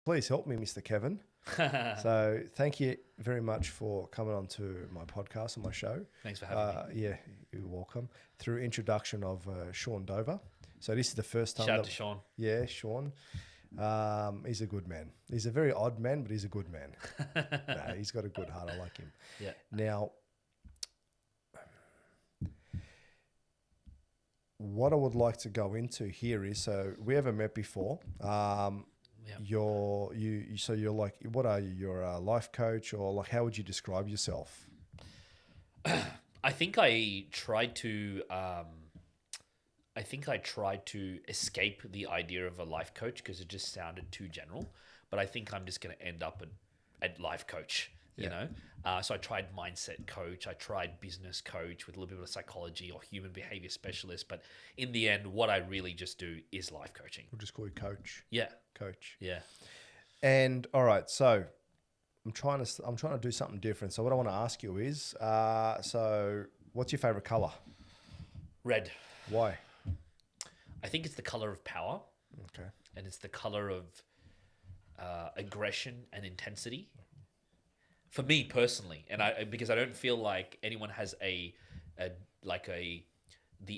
Please help me, Mr. Kevin. So thank you very much for coming on to my podcast and my show. Thanks for having me. Yeah, you're welcome. Through introduction of Sean Dover. So this is the first time. Shout out to Sean. Yeah, Sean. He's a good man. He's a very odd man, but he's a good man. No, he's got a good heart. I like him. Yeah. Now, what I would like to go into here is, so we haven't met before. So you're like, what are you? You're a life coach, or like, how would you describe yourself? I think I tried to escape the idea of a life coach because it just sounded too general. But I think I'm just going to end up at life coach. You know, so I tried mindset coach, I tried business coach with a little bit of psychology or human behavior specialist. But in the end, what I really just do is life coaching. We'll just call you coach. Yeah, Coach. yeah. And all right, so I'm trying to do something different. So what I want to ask you is, so what's your favorite color? Red. Why? I think it's the color of power. Okay. And it's the color of aggression and intensity. For me personally, and because I don't feel like anyone has the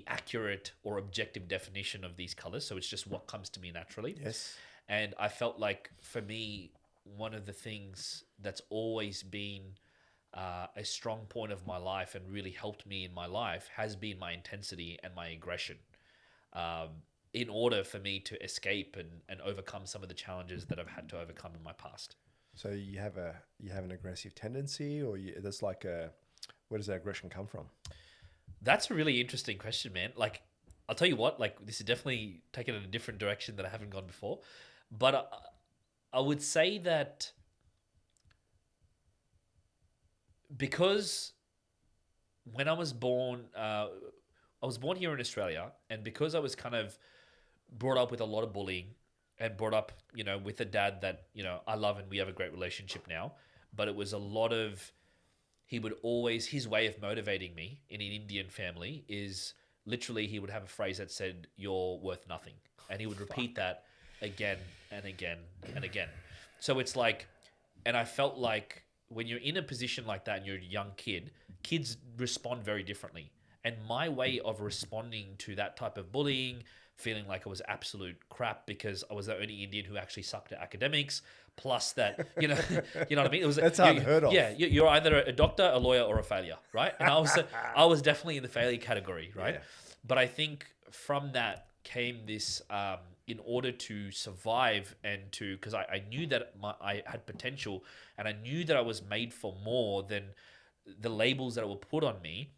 accurate or objective definition of these colors, so it's just what comes to me naturally. Yes. And I felt like for me, one of the things that's always been a strong point of my life and really helped me in my life has been my intensity and my aggression. In order for me to escape and overcome some of the challenges that I've had to overcome in my past. So you have an aggressive tendency, or that's like where does that aggression come from? That's a really interesting question, man. Like, I'll tell you what, like, this is definitely taken in a different direction that I haven't gone before. But I would say that because when I was born here in Australia, and because I was kind of brought up with a lot of bullying, and brought up, with a dad that, I love and we have a great relationship now. But it was a lot of, his way of motivating me in an Indian family is literally he would have a phrase that said, "You're worth nothing." And he would repeat that again and again and again. So it's like, and I felt like when you're in a position like that and you're a young kid, kids respond very differently. And my way of responding to that type of bullying, feeling like I was absolute crap because I was the only Indian who actually sucked at academics, plus that, you know what I mean? It was That's unheard of. Yeah, you're either a doctor, a lawyer, or a failure, right? And I was definitely in the failure category, right? Yeah. But I think from that came this, in order to survive and because I knew that I had potential and I knew that I was made for more than the labels that were put on me.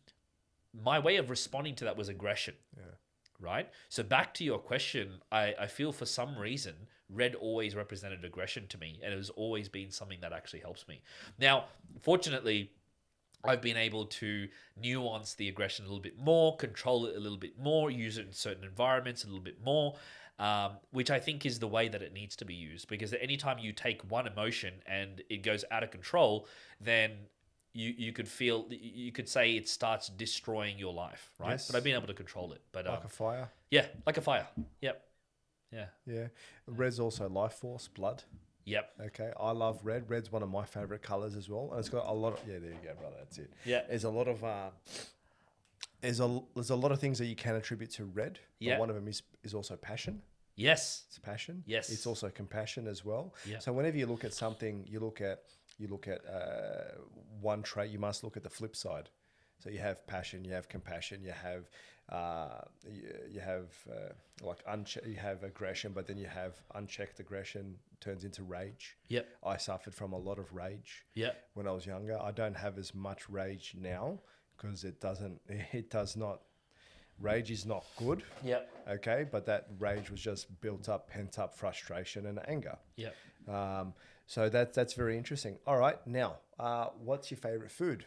My way of responding to that was aggression. Yeah. Right? So back to your question, I feel for some reason, red always represented aggression to me, and it has always been something that actually helps me. Now, fortunately, I've been able to nuance the aggression a little bit more, control it a little bit more, use it in certain environments a little bit more, which I think is the way that it needs to be used. Because at any time you take one emotion and it goes out of control, then you could say it starts destroying your life, right? Yes. But I've been able to control it. But Like a fire. yeah, like a fire. Yep. Yeah. Yeah. Red's also life force, blood. Yep. Okay. I love red. Red's one of my favorite colors as well. And it's got a lot of, yeah, there you go, brother. That's it. Yeah. There's a lot of, there's a lot of things that you can attribute to red. Yeah. But one of them is also passion. Yes. It's passion. Yes. It's also compassion as well. Yeah. So whenever you look at something, you look at one trait, you must look at the flip side. So you have passion, you have compassion, you have you have aggression, but then you have unchecked aggression turns into rage. Yep. I suffered from a lot of rage. Yep. When I was younger. I don't have as much rage now because rage is not good. Yep. Okay, but that rage was just built up, pent up frustration and anger. Yep. So that's very interesting. All right, now, what's your favorite food?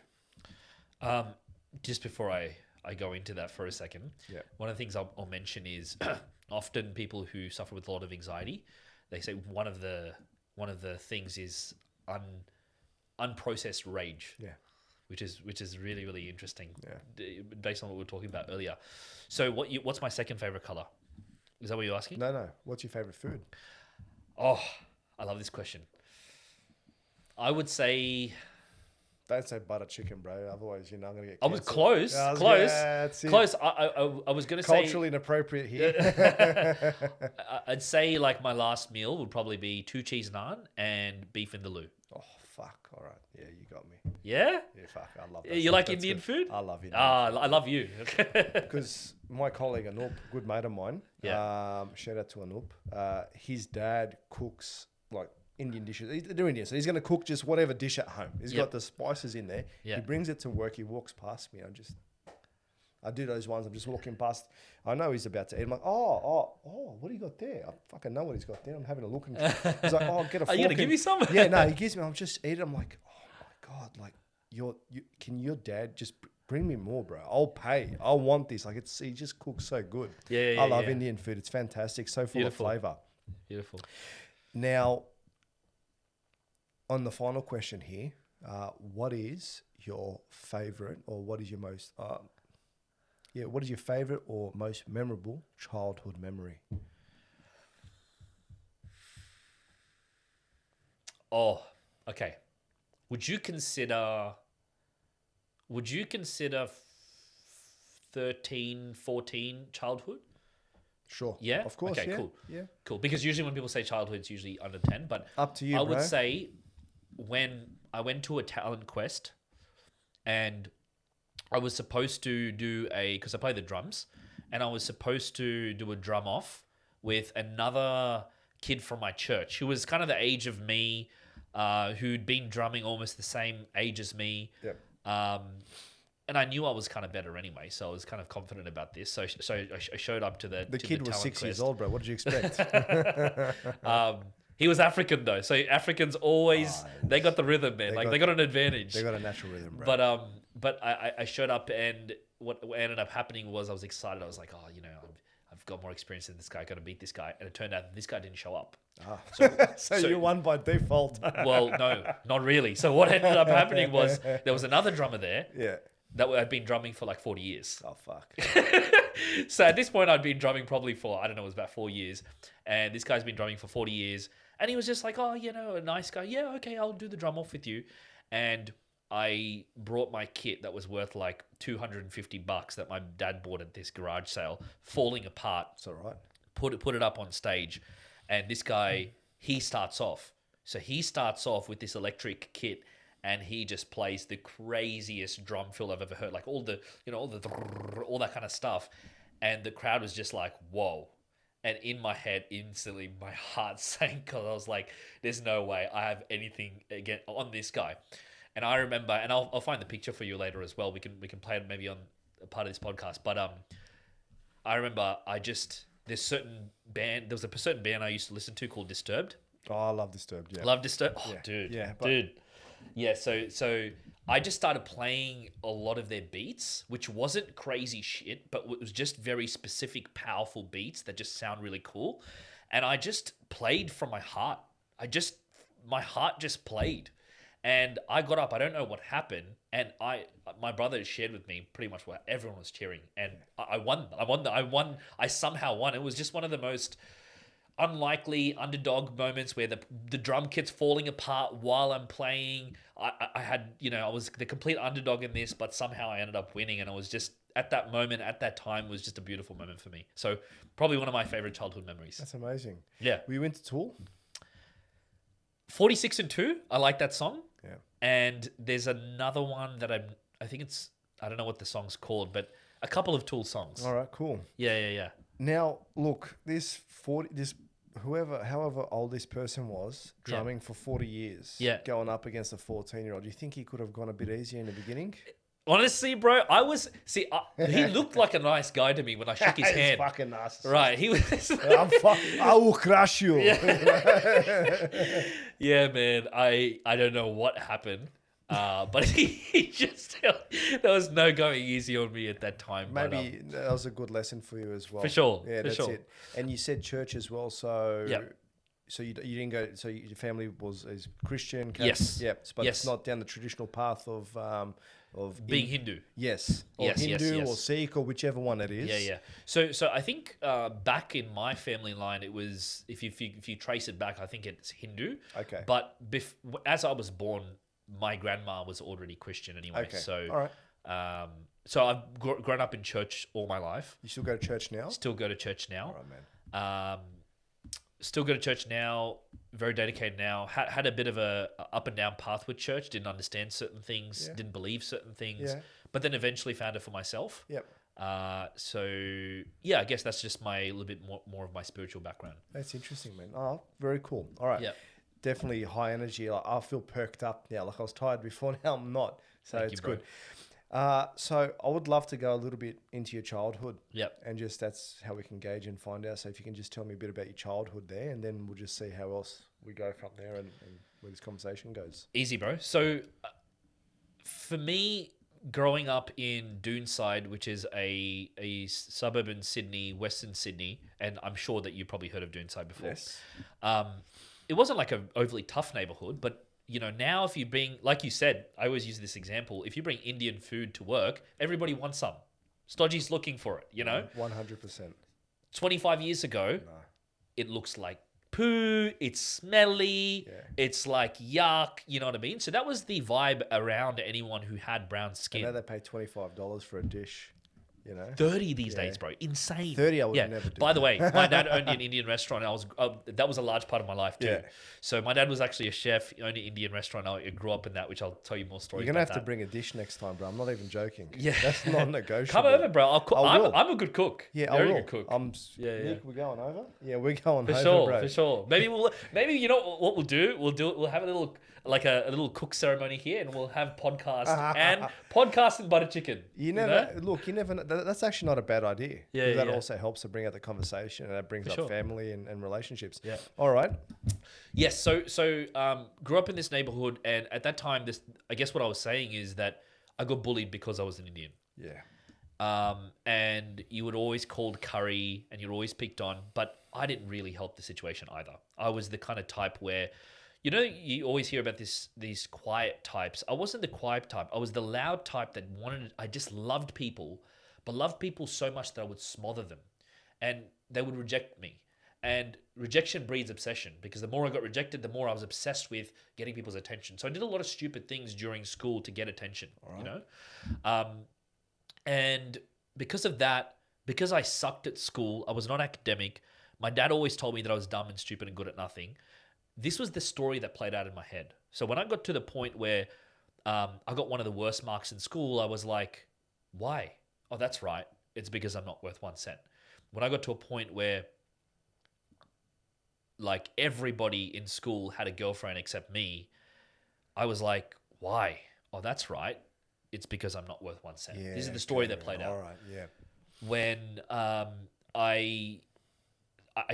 Just before I go into that for a second, one of the things I'll mention is often people who suffer with a lot of anxiety, they say one of the things is unprocessed rage. Yeah. Which is really, really interesting. Yeah. Based on what we were talking about earlier. So what's my second favorite color? Is that what you're asking? No. What's your favorite food? Oh, I love this question. I would say Don't say butter chicken, bro. Otherwise, I'm going to get I was cancelled. close. Yeah, Close. that's it. Close. I was going to say Culturally inappropriate here. I'd say like my last meal would probably be 2 cheese naan and beef vindaloo. Oh, fuck. All right. Yeah, you got me. Yeah? Yeah, fuck. I love that. You stuff. like That's Indian good. food? I love Indian I love you. Because my colleague Anup, good mate of mine, Yeah. shout out to Anup. His dad cooks like Indian dishes. They're Indian, so he's going to cook just whatever dish at home. He's got the spices in there. Yeah. He brings it to work. He walks past me. I do those ones. I'm just walking past. I know he's about to eat. I'm like, oh, what do you got there? I fucking know what he's got there. I'm having a look. And he's like, oh, get a fork. Are you going to give me some? Yeah, no, he gives me. I'm just eating. I'm like, oh my God, like can your dad just bring me more, bro? I'll pay. I want this. Like he just cooks so good. Yeah, I love Indian food. It's fantastic. So full Beautiful. of flavor. Beautiful. Now, on the final question here, what is your favorite or what is your most, what is your favorite or most memorable childhood memory? Oh, okay. Would you consider 13, 14 childhood? Sure. Yeah? Of course. Okay, yeah. cool. Yeah. Cool. Because usually when people say childhood, it's usually under 10. But Up to you, I bro. would say when I went to a talent quest and I was supposed to do because I play the drums, and I was supposed to do a drum off with another kid from my church who was kind of the age of me, who'd been drumming almost the same age as me. Yep. And I knew I was kind of better anyway, so I was kind of confident about this. So I showed up to The kid was talent 6 years quest. old, bro. What did you expect? He was African though, so Africans always they got the rhythm, man. They got an advantage. They got a natural rhythm, bro. But I showed up, and what ended up happening was I was excited. I was like, I've got more experience than this guy. Got to beat this guy, and it turned out that this guy didn't show up. So you won by default. Well, no, not really. So what ended up happening was there was another drummer there Yeah. that had been drumming for like 40 years. Oh, fuck. So at this point, I'd been drumming probably for, I don't know, it was about 4 years. And this guy's been drumming for 40 years. And he was just like, a nice guy. Yeah, okay, I'll do the drum off with you. And I brought my kit that was worth like $250 that my dad bought at this garage sale, falling apart. It's all right. Put it up on stage. And this guy, he starts off. So he starts off with this electric kit, and he just plays the craziest drum fill I've ever heard. Like all that kind of stuff. And the crowd was just like, whoa. And in my head, instantly, my heart sank because I was like, there's no way I have anything again on this guy. And I remember, and I'll find the picture for you later as well. We can play it maybe on a part of this podcast. But I remember there was a certain band I used to listen to called Disturbed. Oh, I love Disturbed. Yeah. Love Disturbed. Oh, Yeah. dude. Yeah, Dude. Yeah, so I just started playing a lot of their beats, which wasn't crazy shit, but it was just very specific, powerful beats that just sound really cool. And I just played from my heart. My heart just played. And I got up, I don't know what happened, and my brother shared with me pretty much what everyone was cheering. And I won. I somehow won. It was just one of the most unlikely underdog moments where the drum kit's falling apart while I'm playing. I had, I was the complete underdog in this, but somehow I ended up winning, and I was just at that moment, at that time, was just a beautiful moment for me. So probably one of my favorite childhood memories. That's amazing. Yeah. Were you into Tool? 46 and 2, I like that song. Yeah. And there's another one that I think I don't know what the song's called, but a couple of Tool songs. All right, cool. Yeah. Now, look, however old this person was, drumming for 40 years, going up against a 14-year-old, do you think he could have gone a bit easier in the beginning? Honestly, bro, he looked like a nice guy to me when I shook his hand. He's fucking nice. Right, he was. I will crush you. Yeah, man. I don't know what happened, but he just there was no going easy on me at that time. Maybe that was a good lesson for you as well. For sure. Yeah, that's it. And you said church as well, so. Yep. So you didn't go. So your family is Christian. Yes. Yep. But Yes. it's not down the traditional path of of Being Hindu. Yes, or Yes, yes, Hindu yes. or Sikh or whichever one it is. Yeah, yeah. So I think back in my family line, it was if you trace it back, I think it's Hindu. Okay. But as I was born, my grandma was already Christian anyway. Okay. So All right. so I've grown up in church all my life. You still go to church now? Still go to church now. All right, man. Still go to church now. Very dedicated now. Had a bit of a up and down path with church. Didn't understand certain things. Yeah. Didn't believe certain things. Yeah. But then eventually found it for myself. Yep. So yeah, I guess that's just my little bit more of my spiritual background. That's interesting, man. Oh, very cool. All right. Yeah. Definitely high energy. Like, I feel perked up now. Like I was tired before, now I'm not. So Thank it's you, bro. good. So I would love to go a little bit into your childhood. Yep. And just that's how we can gauge and find out. So if you can just tell me a bit about your childhood there, and then we'll just see how else we go from there and where this conversation goes. Easy, bro. So for me, growing up in Doonside, which is a suburb in Sydney, Western Sydney, and I'm sure that you probably heard of Doonside before. Yes. It wasn't like an overly tough neighborhood, but you know, now if you bring, like you said, I always use this example, if you bring Indian food to work, everybody wants some. Stodgy's looking for it, you know? 100%. 25 years ago, No. it looks like poo, it's smelly, Yeah. it's like yuck, you know what I mean? So that was the vibe around anyone who had brown I know skin. they pay $25 for a dish, you know? 30 these Yeah. days, bro. Insane. 30 I would yeah. never do. By the way, my dad owned an Indian restaurant. That was a large part of my life too. Yeah. So my dad was actually a chef. He owned an Indian restaurant. I grew up in that, which I'll tell you more stories You're going to about have to that. bring a dish next time, bro. I'm not even joking. Yeah. That's non-negotiable. Come over, bro. I'll cook. I will. I'm a good cook. Yeah, I Very will. good cook. Yeah. yeah. Nick, we're going over? Yeah, we're going For over, sure, bro. for sure. Maybe you know what we'll do? We'll have a little little cook ceremony here, and we'll have podcast and butter chicken. You know? never know. That's actually not a bad idea. Yeah, That yeah. also helps to bring out the conversation, and that brings For up sure. family and relationships. Yeah. All right. Yes. So grew up in this neighborhood, and at that time, I guess what I was saying is that I got bullied because I was an Indian. Yeah. And you would always called curry, and you're always picked on, but I didn't really help the situation either. I was the kind of type where, you know, you always hear about these quiet types. I wasn't the quiet type. I was the loud type that I just loved people, but loved people so much that I would smother them, and they would reject me. And rejection breeds obsession, because the more I got rejected, the more I was obsessed with getting people's attention. So I did a lot of stupid things during school to get attention, you know? And because of that, because I sucked at school, I was not academic. My dad always told me that I was dumb and stupid and good at nothing. This was the story that played out in my head. So when I got to the point where I got one of the worst marks in school, I was like, why? Oh, that's right. It's because I'm not worth 1 cent. When I got to a point where like everybody in school had a girlfriend except me, I was like, why? Oh, that's right. It's because I'm not worth 1 cent. Yeah. This is the story that played out. All right. Yeah. When I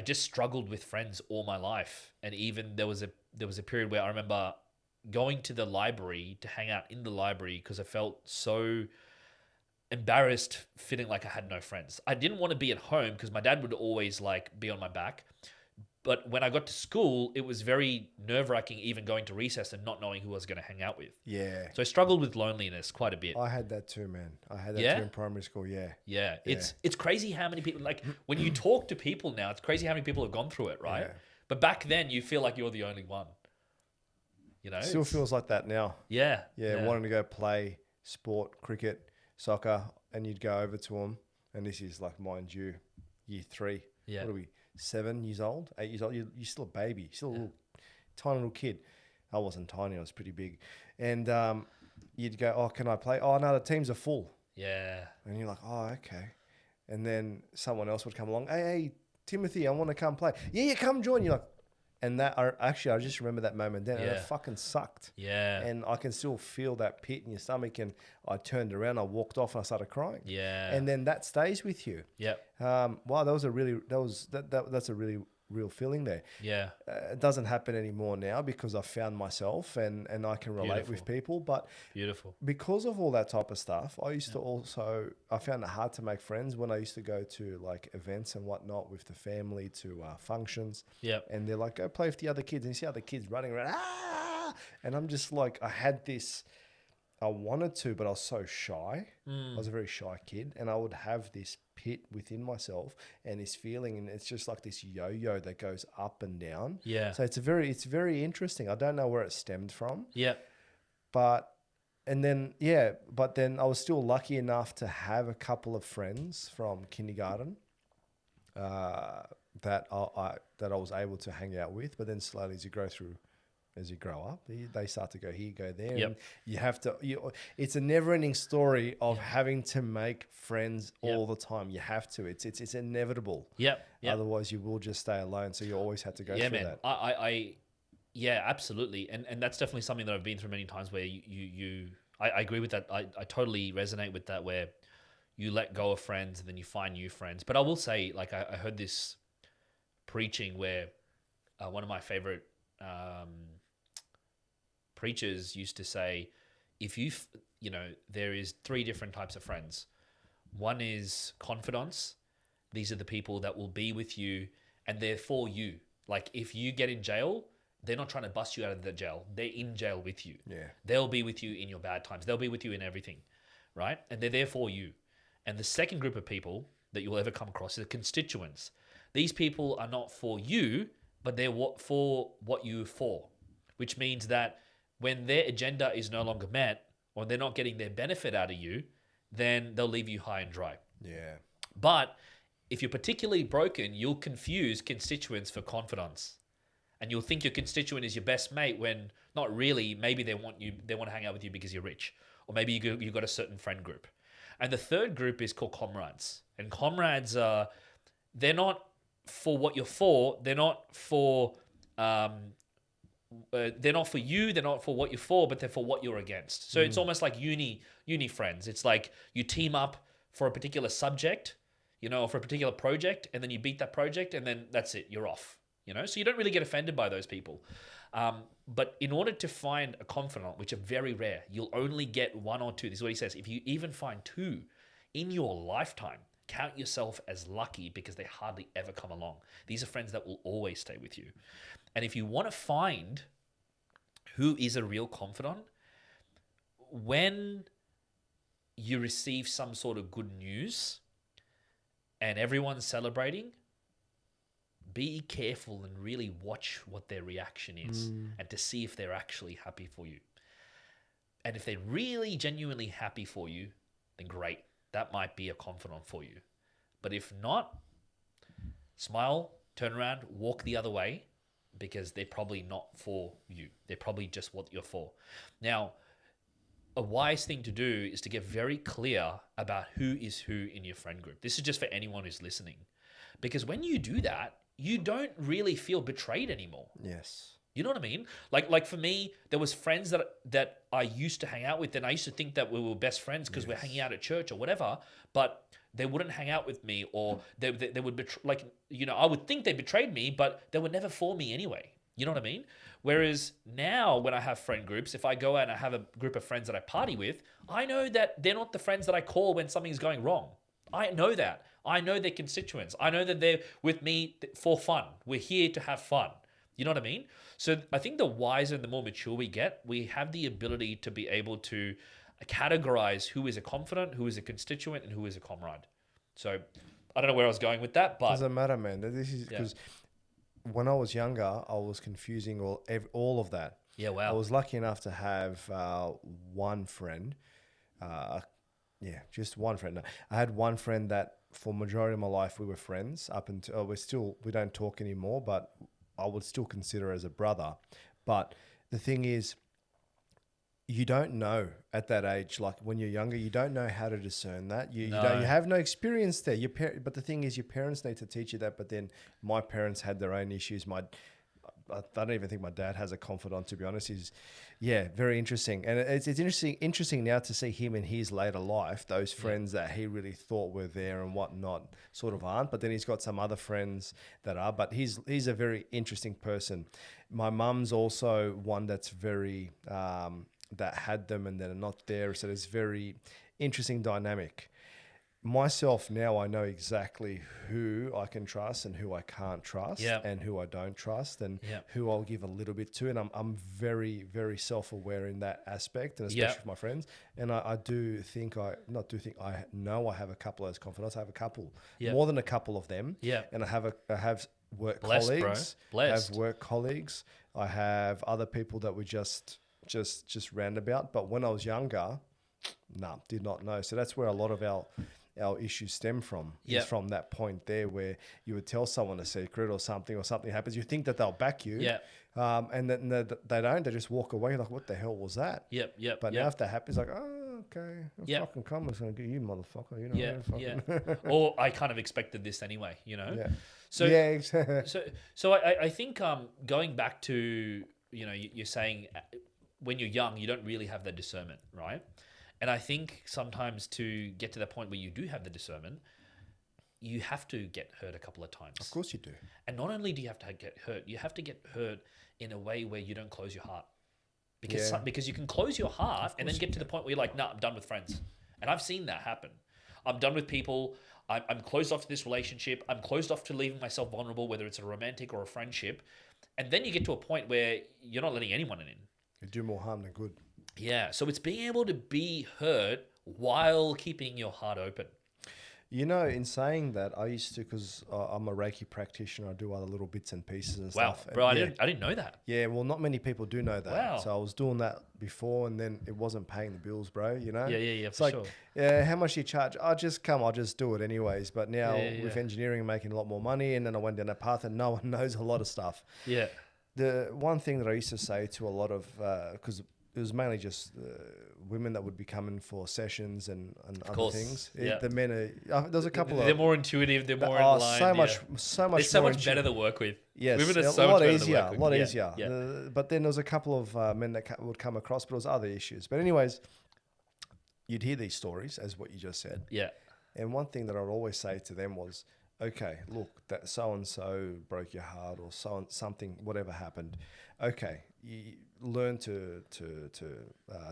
just struggled with friends all my life, and even there was a period where I remember going to the library to hang out in the library because I felt so embarrassed, feeling like I had no friends. I didn't want to be at home because my dad would always like be on my back. But when I got to school, it was very nerve-wracking even going to recess and not knowing who I was going to hang out with. Yeah. So I struggled with loneliness quite a bit. I had that too, man. I had that Yeah? too in primary school. Yeah. Yeah, it's crazy how many people, like when you talk to people now, it's crazy how many people have gone through it, right? Yeah. But back then you feel like you're the only one. You know? Still feels like that now. Yeah. Yeah. Wanting to go play sport, cricket, soccer, and you'd go over to them. And this is like, mind you, year 3. Yeah. What are we? 7 years old, 8 years old. You're still a baby. You're still a little, tiny little kid. I wasn't tiny. I was pretty big. And you'd go, oh, can I play? Oh, no, the teams are full. Yeah. And you're like, oh, okay. And then someone else would come along. Hey, Timothy, I want to come play. Yeah, come join. You're like, and that, I just remember that moment then. And Yeah. it fucking sucked. Yeah. And I can still feel that pit in your stomach. And I turned around, I walked off, and I started crying. Yeah. And then that stays with you. Yep. Wow, that's a really real feeling there. Yeah. It doesn't happen anymore now because I've found myself and I can relate with people. But Beautiful. because of all that type of stuff, I used to I found it hard to make friends when I used to go to like events and whatnot with the family to functions. Yep. And they're like, go play with the other kids. And you see other kids running around, and I'm just like, I had this I wanted to, but I was so shy. Mm. I was a very shy kid, and I would have this pit within myself and this feeling, and it's just like this yo-yo that goes up and down. Yeah. So it's very interesting. I don't know where it stemmed from, Yeah. but then I was still lucky enough to have a couple of friends from kindergarten that I was able to hang out with. But then slowly, as you grow up, they start to go here, go there. Yep. And you have to. It's a never-ending story of having to make friends all the time. You have to. It's inevitable. Yep. Yep. Otherwise, you will just stay alone. So you always have to go through that. Yeah, absolutely. And that's definitely something that I've been through many times where I agree with that. I totally resonate with that, where you let go of friends and then you find new friends. But I will say, like, I heard this preaching where one of my favorite preachers used to say, if there is 3 different types of friends. One is confidants. These are the people that will be with you and they're for you. Like, if you get in jail, they're not trying to bust you out of the jail. They're in jail with you. Yeah. They'll be with you in your bad times. They'll be with you in everything, right? And they're there for you. And the second group of people that you'll ever come across is constituents. These people are not for you, but they're for what you're for, which means that when their agenda is no longer met or they're not getting their benefit out of you, then they'll leave you high and dry. Yeah. But if you're particularly broken, you'll confuse constituents for confidants. And you'll think your constituent is your best mate when not really. Maybe they want to hang out with you because you're rich. Or maybe you've got a certain friend group. And the third group is called comrades. And comrades they're not for what you're for. They're not for you. They're not for what you're for, but they're for what you're against. So it's almost like uni friends. It's like you team up for a particular subject, or for a particular project, and then you beat that project, and then that's it. You're off. So you don't really get offended by those people. But in order to find a confidant, which are very rare, you'll only get 1 or 2. This is what he says. If you even find 2 in your lifetime, count yourself as lucky because they hardly ever come along. These are friends that will always stay with you. And if you want to find who is a real confidant, when you receive some sort of good news and everyone's celebrating, be careful and really watch what their reaction is and to see if they're actually happy for you. And if they're really genuinely happy for you, then great. That might be a confidant for you. But if not, smile, turn around, walk the other way, because they're probably not for you. They're probably just what you're for. Now, a wise thing to do is to get very clear about who is who in your friend group. This is just for anyone who's listening. Because when you do that, you don't really feel betrayed anymore. Yes. You know what I mean? Like for me, there was friends that I used to hang out with, and I used to think that we were best friends because we're hanging out at church or whatever, but they wouldn't hang out with me, or they would betray, I would think they betrayed me, but they were never for me anyway. You know what I mean? Whereas now when I have friend groups, if I go out and I have a group of friends that I party with, I know that they're not the friends that I call when something's going wrong. I know that. I know their constituents. I know that they're with me for fun. We're here to have fun. You know what I mean? So I think the wiser and the more mature we get, we have the ability to be able to categorize who is a confidant, who is a constituent, and who is a comrade. So I don't know where I was going with that, but doesn't matter, man. This is because when I was younger, I was confusing all of that. Yeah, wow. I was lucky enough to have one friend. Just one friend. I had one friend that for majority of my life we were friends up until we don't talk anymore, but I would still consider as a brother. But the thing is, you don't know at that age, like when you're younger, you don't know how to discern that. You have no experience there. But the thing is, your parents need to teach you that. But then my parents had their own issues. I don't even think my dad has a confidant, to be honest. Very interesting. And it's interesting now to see him in his later life, those friends that he really thought were there and whatnot sort of aren't. But then he's got some other friends that are. But he's a very interesting person. My mum's also one that's very, that had them and then are not there. So it's very interesting dynamic. myself now, I know exactly who I can trust and who I can't trust, Yep. and who I don't trust, and Yep. who I'll give a little bit to. And I'm very, very self-aware in that aspect, and especially Yep. with my friends. And I do think I know I have a couple of those confidants. I have a couple, Yep. more than a couple of them. Yep. And I have work Blessed, bro. colleagues. I Blessed. have work colleagues. I have other people that we just roundabout. But when I was younger, did not know. So that's where a lot of our issues stem from. Yep. Is from that point there where you would tell someone a secret or something happens. You think that they'll back you. Yep. And then they don't. They just walk away like, what the hell was that? Yep. Yep. But yep. now if that happens, like, oh, okay, Yep. fucking comments gonna get you, motherfucker. You know. Yeah, fucking- yeah. Or I kind of expected this anyway, you know. yeah. So yeah. Exactly. so I think going back to, you know, you're saying when you're young you don't really have the discernment, right? And I think sometimes to get to the point where you do have the discernment, you have to get hurt a couple of times. Of course you do. And not only do you have to get hurt, you have to get hurt in a way where you don't close your heart. Because Yeah. because you can close your heart and then get to the point where you're like, nah, I'm done with friends. And I've seen that happen. I'm done with people. I'm closed off to this relationship. I'm closed off to leaving myself vulnerable, whether it's a romantic or a friendship. And then you get to a point where you're not letting anyone in. You do more harm than good. Yeah. So it's being able to be hurt while keeping your heart open. You know, in saying that, I used to, because I'm a Reiki practitioner, I do other little bits and pieces and Wow, stuff. bro, I yeah. didn't know that. Yeah, well, not many people do know that. Wow. So I was doing that before, and then it wasn't paying the bills, bro. You know. Yeah, It's for like, sure. how much do you charge? I'll just do it anyways. But now Yeah. with engineering, making a lot more money, and then I went down that path, and no one knows a lot of stuff. Yeah. The one thing that I used to say to a lot of, because it was mainly just women that would be coming for sessions and other course, things. yeah. The men are, there's a couple They're of, more intuitive. They're more oh, in line. so much, yeah. so much, They're so more much better to work with. Yes, Women are a so lot much better easier, to work with. a lot Yeah, easier. yeah. But then there was a couple of men that would come across, but it was other issues. But anyways, you'd hear these stories as what you just said. Yeah. And one thing that I'd always say to them was, okay, look, that so-and-so broke your heart or something, whatever happened. Okay, you learn to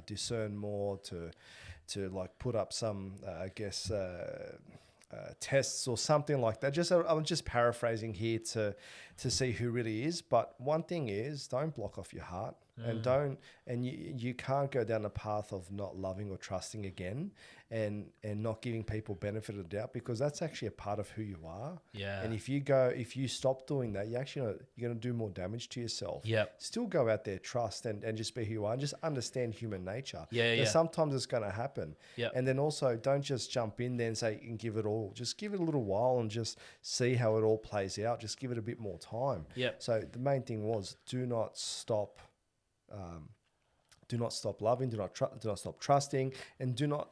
discern more, to like put up some, tests or something like that. I'm just paraphrasing here to see who really is. But one thing is, don't block off your heart, and you can't go down the path of not loving or trusting again, and not giving people benefit of the doubt, because that's actually a part of who you are. Yeah. And if you stop doing that, you're going to do more damage to yourself. Yep. Still go out there, trust, and just be who you are, and just understand human nature. Yeah, yeah. Sometimes it's going to happen. Yep. And then also, don't just jump in there and say and give it all. Just give it a little while and just see how it all plays out. Just give it a bit more time. Yep. So the main thing was, do not stop loving, do not stop trusting, and do not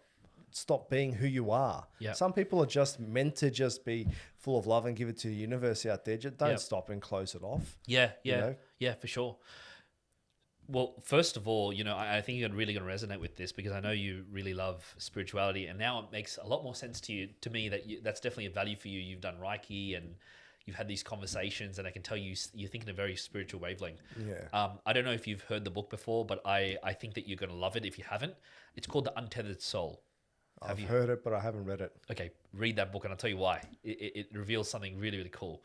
stop being who you are. Yep. Some people are just meant to just be full of love and give it to the universe out there. Just don't Yep. stop and close it off. Yeah. Yeah. You know? Yeah, for sure. Well, first of all, you know, I think you're really going to resonate with this, because I know you really love spirituality, and now it makes a lot more sense to me that that's definitely a value for you. You've done Reiki and you've had these conversations, and I can tell you think in a very spiritual wavelength. Yeah. I don't know if you've heard the book before, but I think that you're going to love it if you haven't. It's called The Untethered Soul. I've heard it, but I haven't read it. Okay, read that book, and I'll tell you why. It reveals something really, really cool.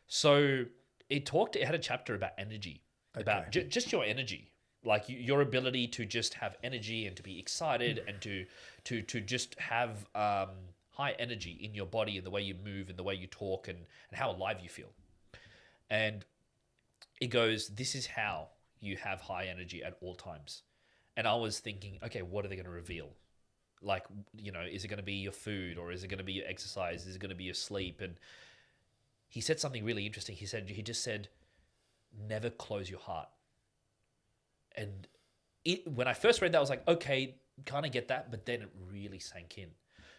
So it had a chapter about energy, about just your energy, like your ability to just have energy and to be excited and to just have high energy in your body and the way you move and the way you talk and how alive you feel. And it goes, this is how you have high energy at all times. And I was thinking, okay, what are they going to reveal? Like, you know, is it going to be your food, or is it going to be your exercise? Is it going to be your sleep? And he said something really interesting. He just said, never close your heart. And when I first read that, I was like, okay, kind of get that. But then it really sank in.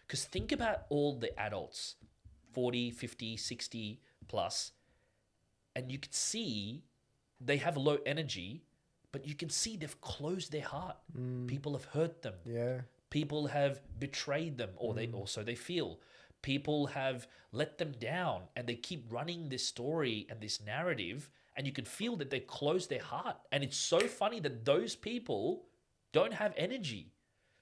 Because think about all the adults, 40, 50, 60 plus, and you could see they have low energy, but you can see they've closed their heart. People have hurt them. Yeah. People have betrayed them, or they feel. People have let them down, and they keep running this story and this narrative, and you can feel that they closed their heart. And it's so funny that those people don't have energy.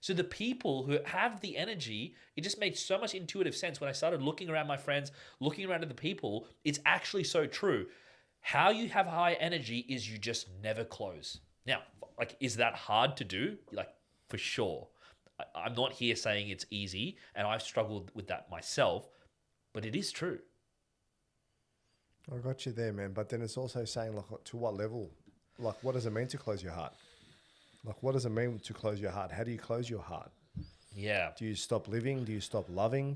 So the people who have the energy, it just made so much intuitive sense when I started looking around my friends, looking around at the people. It's actually so true. How you have high energy is you just never close. Now, like, is that hard to do? Like, for sure. I'm not here saying it's easy, and I've struggled with that myself, but it is true. I got you there, man. But then it's also saying, like, to what level? Like, what does it mean to close your heart? Like, what does it mean to close your heart? How do you close your heart? Yeah. Do you stop living? Do you stop loving?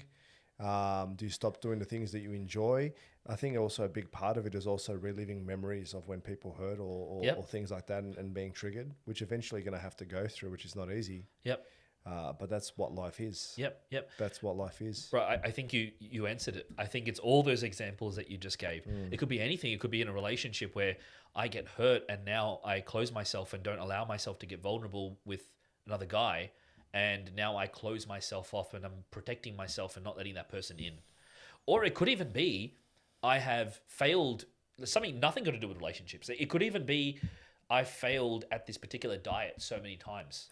Do you stop doing the things that you enjoy? I think also a big part of it is also reliving memories of when people hurt or things like that and being triggered, which eventually going to have to go through, which is not easy. Yep. But that's what life is. Yep. That's what life is. Right. I think you answered it. I think it's all those examples that you just gave. It could be anything. It could be in a relationship where I get hurt and now I close myself and don't allow myself to get vulnerable with another guy. And now I close myself off and I'm protecting myself and not letting that person in. Or it could even be I have failed, something nothing got to do with relationships. It could even be I failed at this particular diet so many times,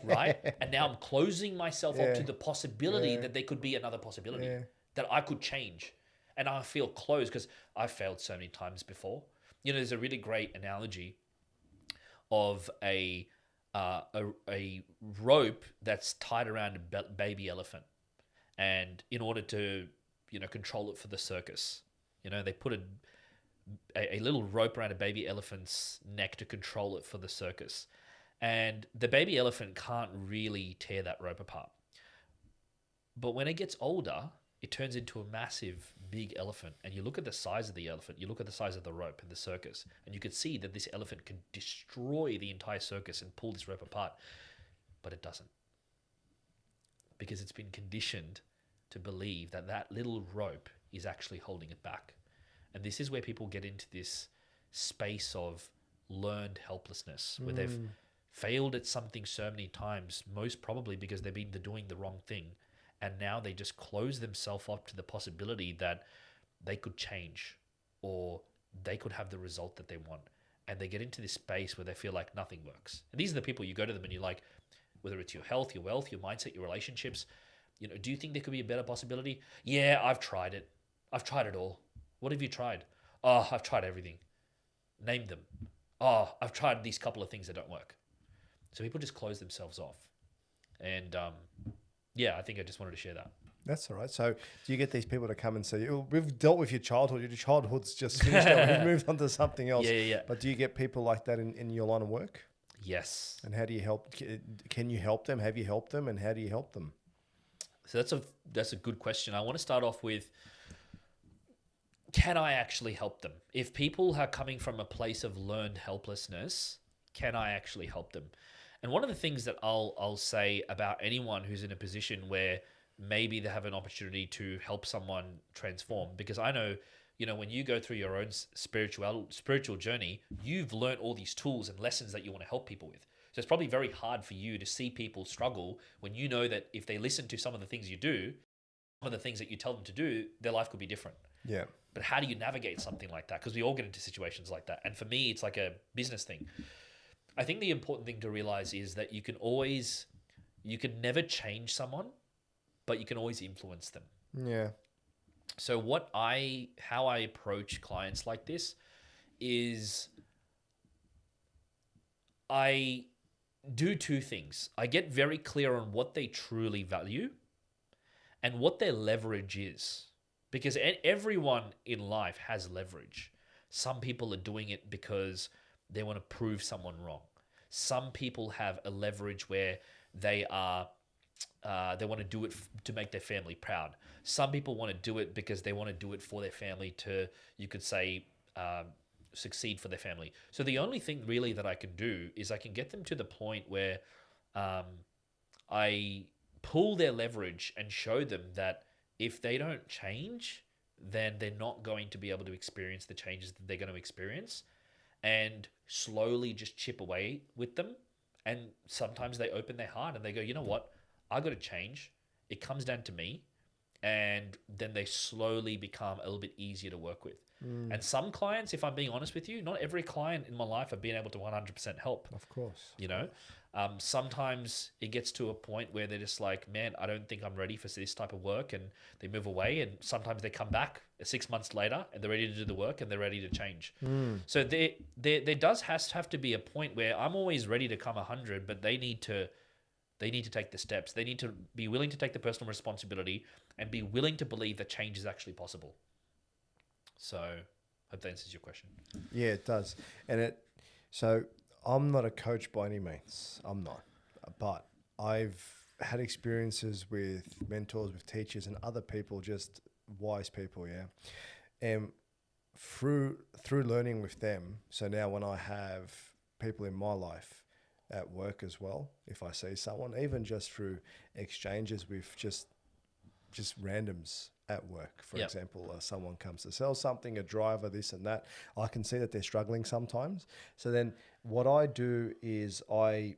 right? And now I'm closing myself up to the possibility that there could be another possibility that I could change. And I feel closed because I've failed so many times before. You know, there's a really great analogy of a rope that's tied around a baby elephant. And in order to, control it for the circus, they put a little rope around a baby elephant's neck to control it for the circus. And the baby elephant can't really tear that rope apart. But when it gets older, it turns into a massive, big elephant. And you look at the size of the elephant, you look at the size of the rope in the circus, and you could see that this elephant could destroy the entire circus and pull this rope apart. But it doesn't. Because it's been conditioned to believe that that little rope is actually holding it back. And this is where people get into this space of learned helplessness, where they've failed at something so many times, most probably because they've been doing the wrong thing. And now they just close themselves up to the possibility that they could change or they could have the result that they want. And they get into this space where they feel like nothing works. And these are the people you go to them and you're like, whether it's your health, your wealth, your mindset, your relationships, do you think there could be a better possibility? Yeah, I've tried it. I've tried it all. What have you tried? Oh, I've tried everything. Name them. Oh, I've tried these couple of things that don't work. So people just close themselves off. And I think I just wanted to share that. That's all right. So do you get these people to come and say, oh, we've dealt with your childhood. Your childhood's just finished up. We've moved on to something else. Yeah. But do you get people like that in your line of work? Yes. And how do you help? Can you help them? Have you helped them? And how do you help them? So that's a good question. I want to start off with, can I actually help them? If people are coming from a place of learned helplessness, can I actually help them? And one of the things that I'll say about anyone who's in a position where maybe they have an opportunity to help someone transform, because I know, when you go through your own spiritual journey, you've learned all these tools and lessons that you want to help people with. So it's probably very hard for you to see people struggle when you know that if they listen to some of the things you do, some of the things that you tell them to do, their life could be different. Yeah. But how do you navigate something like that? Because we all get into situations like that. And for me, it's like a business thing. I think the important thing to realize is that you can never change someone, but you can always influence them. Yeah. So how I approach clients like this is I do two things. I get very clear on what they truly value and what their leverage is. Because everyone in life has leverage. Some people are doing it because they want to prove someone wrong. Some people have a leverage where they want to do it to make their family proud. Some people want to do it because they want to do it for their family to, you could say, succeed for their family. So the only thing really that I can do is I can get them to the point where I pull their leverage and show them that if they don't change, then they're not going to be able to experience the changes that they're going to experience, and slowly just chip away with them. And sometimes they open their heart and they go, you know what? I got to change. It comes down to me. And then they slowly become a little bit easier to work with. And some clients, if I'm being honest with you, not every client in my life have been able to 100% help. Of course. Sometimes it gets to a point where they're just like, man, I don't think I'm ready for this type of work, and they move away. And sometimes they come back 6 months later and they're ready to do the work and they're ready to change. So there does have to be a point where I'm always ready to come 100, but they need to take the steps. They need to be willing to take the personal responsibility and be willing to believe that change is actually possible. So, hope that answers your question. Yeah, it does. So I'm not a coach by any means. I'm not. But I've had experiences with mentors, with teachers and other people, just wise people, yeah. And through learning with them, so now when I have people in my life at work as well, if I see someone, even just through exchanges with just randoms at work, for example, someone comes to sell something, a driver, this and that, I can see that they're struggling sometimes. So then what I do is I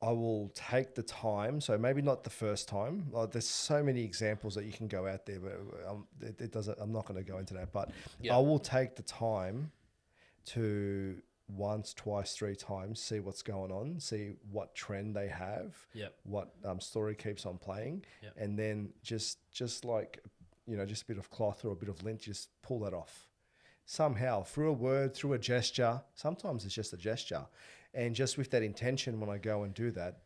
will take the time. So maybe not the first time. There's so many examples that you can go out there, but it doesn't. I'm not going to go into that. But I will take the time to once, twice, three times see what's going on, see what trend they have, what story keeps on playing, and then just like just a bit of cloth or a bit of lint, just pull that off somehow through a word, through a gesture. Sometimes it's just a gesture. And just with that intention, when I go and do that,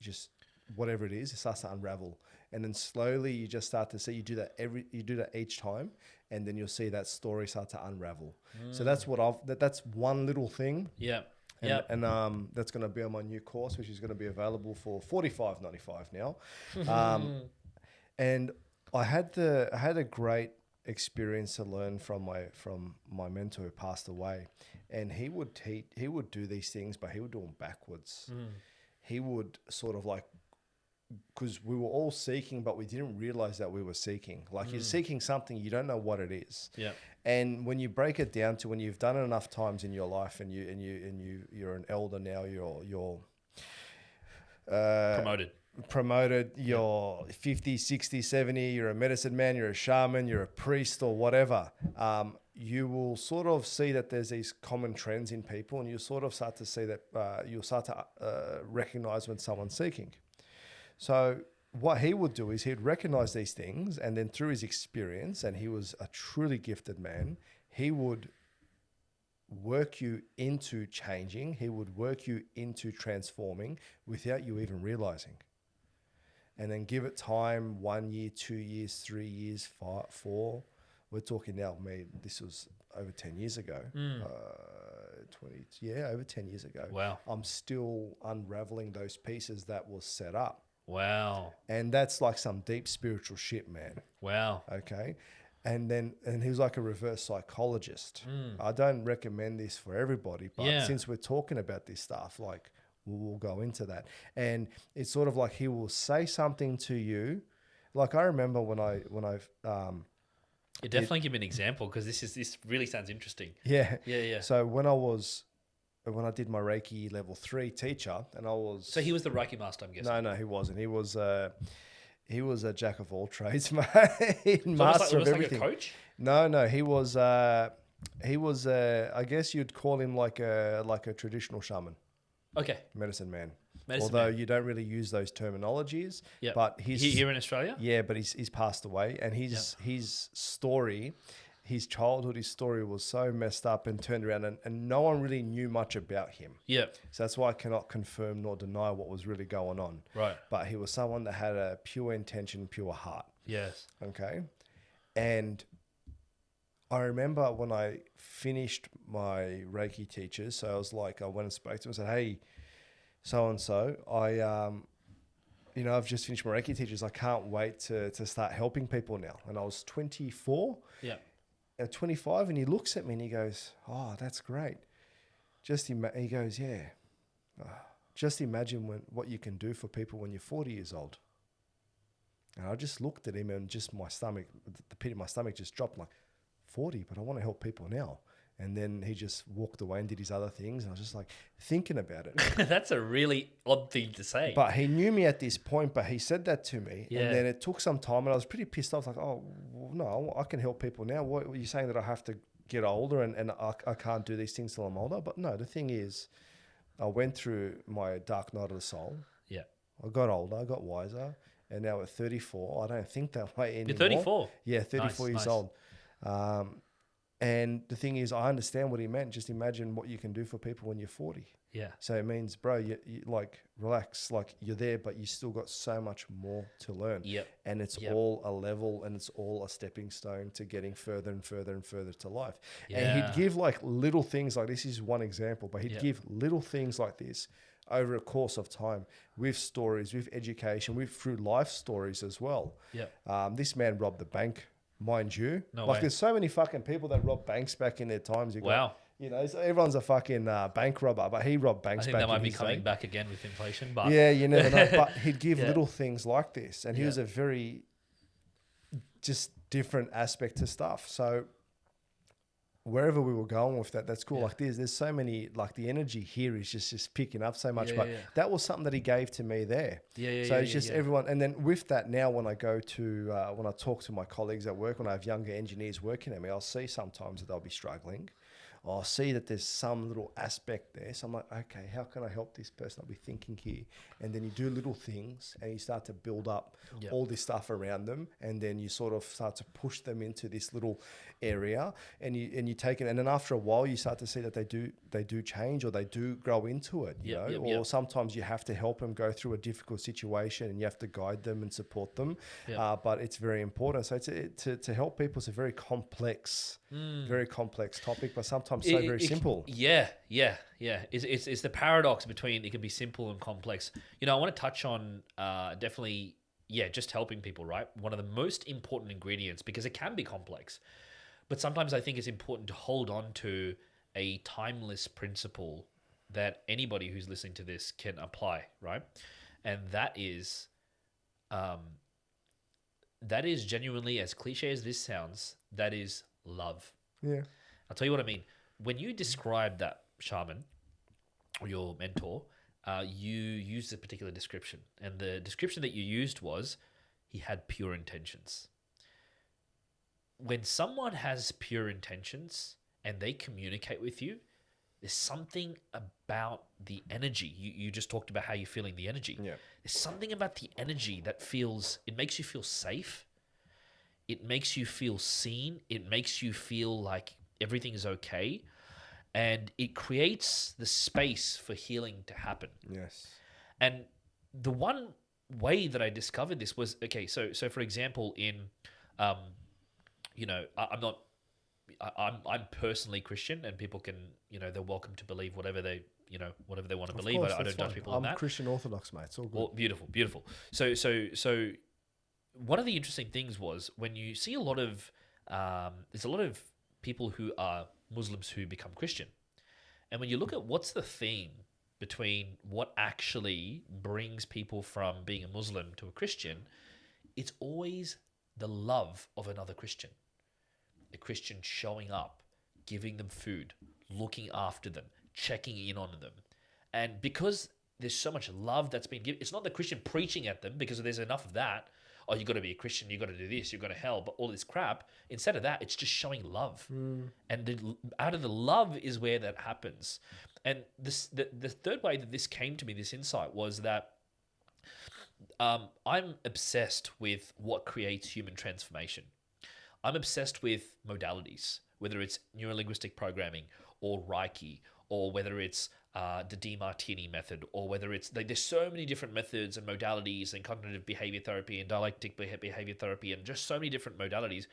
just whatever it is, it starts to unravel. And then slowly you just start to see, you do that each time, and then you'll see that story start to unravel. So that's that's one little thing. And that's going to be on my new course, which is going to be available for $45.95 now. And I had a great experience to learn from my mentor who passed away, and he would do these things, but he would do them backwards. He would sort of like, because we were all seeking, but we didn't realize that we were seeking. Like you're seeking something, you don't know what it is. And when you break it down to when you've done it enough times in your life, and you're an elder now, you're promoted, you're 50, 60, 70, you're a medicine man, you're a shaman, you're a priest or whatever, you will sort of see that there's these common trends in people, and you sort of start to see that you'll start to recognize when someone's seeking. So what he would do is he'd recognize these things, and then through his experience, and he was a truly gifted man, he would work you into changing, he would work you into transforming without you even realizing. And then give it time, 1 year, 2 years, 3 years, 5, 4. We're talking now, this was over 10 years ago. Over 10 years ago. Wow. I'm still unraveling those pieces that was set up. Wow. And that's like some deep spiritual shit, man. Wow. Okay. And he was like a reverse psychologist. I don't recommend this for everybody, but since we're talking about this stuff, like we'll go into that. And it's sort of like he will say something to you. Like I remember when I've you definitely give me an example, because this really sounds interesting. Yeah. Yeah. So when I did my Reiki level 3 teacher, and I was... So he was the Reiki master, I'm guessing. No, he wasn't. He was a jack of all trades, mate. So Master of like everything. a coach? No, he was I guess you'd call him like a traditional shaman. Okay. Medicine man. Although you don't really use those terminologies. Yeah. But he's here in Australia? Yeah, but he's passed away, and his story, his childhood, his story was so messed up and turned around, and no one really knew much about him. Yeah. So that's why I cannot confirm nor deny what was really going on. Right. But he was someone that had a pure intention, pure heart. Yes. Okay. And I remember when I finished my Reiki teachers, so I was like, I went and spoke to him and said, hey, so-and-so, I've just finished my Reiki teachers. I can't wait to start helping people now. And I was 24. Yeah. At 25, and he looks at me and he goes, oh, that's great. He goes, yeah. Just imagine what you can do for people when you're 40 years old. And I just looked at him, and just the pit of my stomach just dropped. I'm like, 40, but I want to help people now. And then he just walked away and did his other things. And I was just like thinking about it. That's a really odd thing to say. But he knew me at this point, but he said that to me. Yeah. And then it took some time, and I was pretty pissed off. Like, oh, well, no, I can help people now. What are you saying, that I have to get older and I can't do these things till I'm older? But no, the thing is, I went through my dark night of the soul. Yeah. I got older, I got wiser, and now at 34, I don't think that way anymore. You're 34. Yeah, 34 years Nice. old. And the thing is, I understand what he meant. Just imagine what you can do for people when you're 40. Yeah. So it means, bro, you like relax, like you're there, but you still got so much more to learn. Yep. And it's Yep. all a level, and it's all a stepping stone to getting further and further and further to life. Yeah. And he'd give like little things, like this is one example, but he'd Yep. give little things like this over a course of time with stories, with education, with through life stories as well. Yeah. This man robbed the bank, mind you. No like way. there's so many fucking people that rob banks back in their times. You got, Wow. you know, so everyone's a fucking bank robber, but he robbed I banks think back that might in be his coming day. back again with inflation, but Yeah, you never know. But he'd give Yeah. little things like this, and he Yeah. was a very just different aspect to stuff. So wherever we were going with that, that's cool. Yeah. Like there's so many, like the energy here is just picking up so much. Yeah, but yeah. that was something that he gave to me there. Yeah. So it's just everyone. And then with that now, when I go to, when I talk to my colleagues at work, when I have younger engineers working at me, I'll see sometimes that they'll be struggling. I'll see that there's some little aspect there. So I'm like, okay, how can I help this person? I'll be thinking here. And then you do little things and you start to build up Yep. all this stuff around them. And then you sort of start to push them into this little area, and you take it. And then after a while, you start to see that they do change, or they do grow into it, you Yep, know, yep, or yep. sometimes you have to help them go through a difficult situation and you have to guide them and support them. Yep. But it's very important. So to help people is a very complex topic, but sometimes so very simple. Yeah. It's the paradox between it can be simple and complex. You know, I want to touch on definitely, just helping people, right? One of the most important ingredients, because it can be complex, but sometimes I think it's important to hold on to a timeless principle that anybody who's listening to this can apply, right? And that is genuinely, as cliche as this sounds, that is love. Yeah. I'll tell you what I mean. When you describe that shaman or your mentor, you used a particular description. And the description that you used was he had pure intentions. When someone has pure intentions and they communicate with you, there's something about the energy. You just talked about how you're feeling the energy. Yeah. There's something about the energy that it makes you feel safe. It makes you feel seen. It makes you feel like everything is okay. And it creates the space for healing to happen. Yes. And the one way that I discovered this was, okay, so for example, I'm personally Christian, and people can, they're welcome to believe whatever they want to believe. I don't judge people on that. I'm Christian Orthodox, mate. It's all good. Well, beautiful. So one of the interesting things was when you see there's a lot of people who are Muslims who become Christian. And when you look at what's the theme between what actually brings people from being a Muslim to a Christian, it's always the love of another Christian. A Christian showing up, giving them food, looking after them, checking in on them. And because there's so much love that's been given, it's not the Christian preaching at them because there's enough of that. Oh, you got to be a Christian, you got to do this, you're going to hell, but all this crap. Instead of that, it's just showing love. And out of the love is where that happens. And the third way that this came to me, this insight, was that I'm obsessed with what creates human transformation. I'm obsessed with modalities, whether it's neurolinguistic programming or Reiki, or whether it's the DeMartini method, or whether it's there's so many different methods and modalities, and cognitive behavior therapy and dialectic behavior therapy, and just so many different modalities.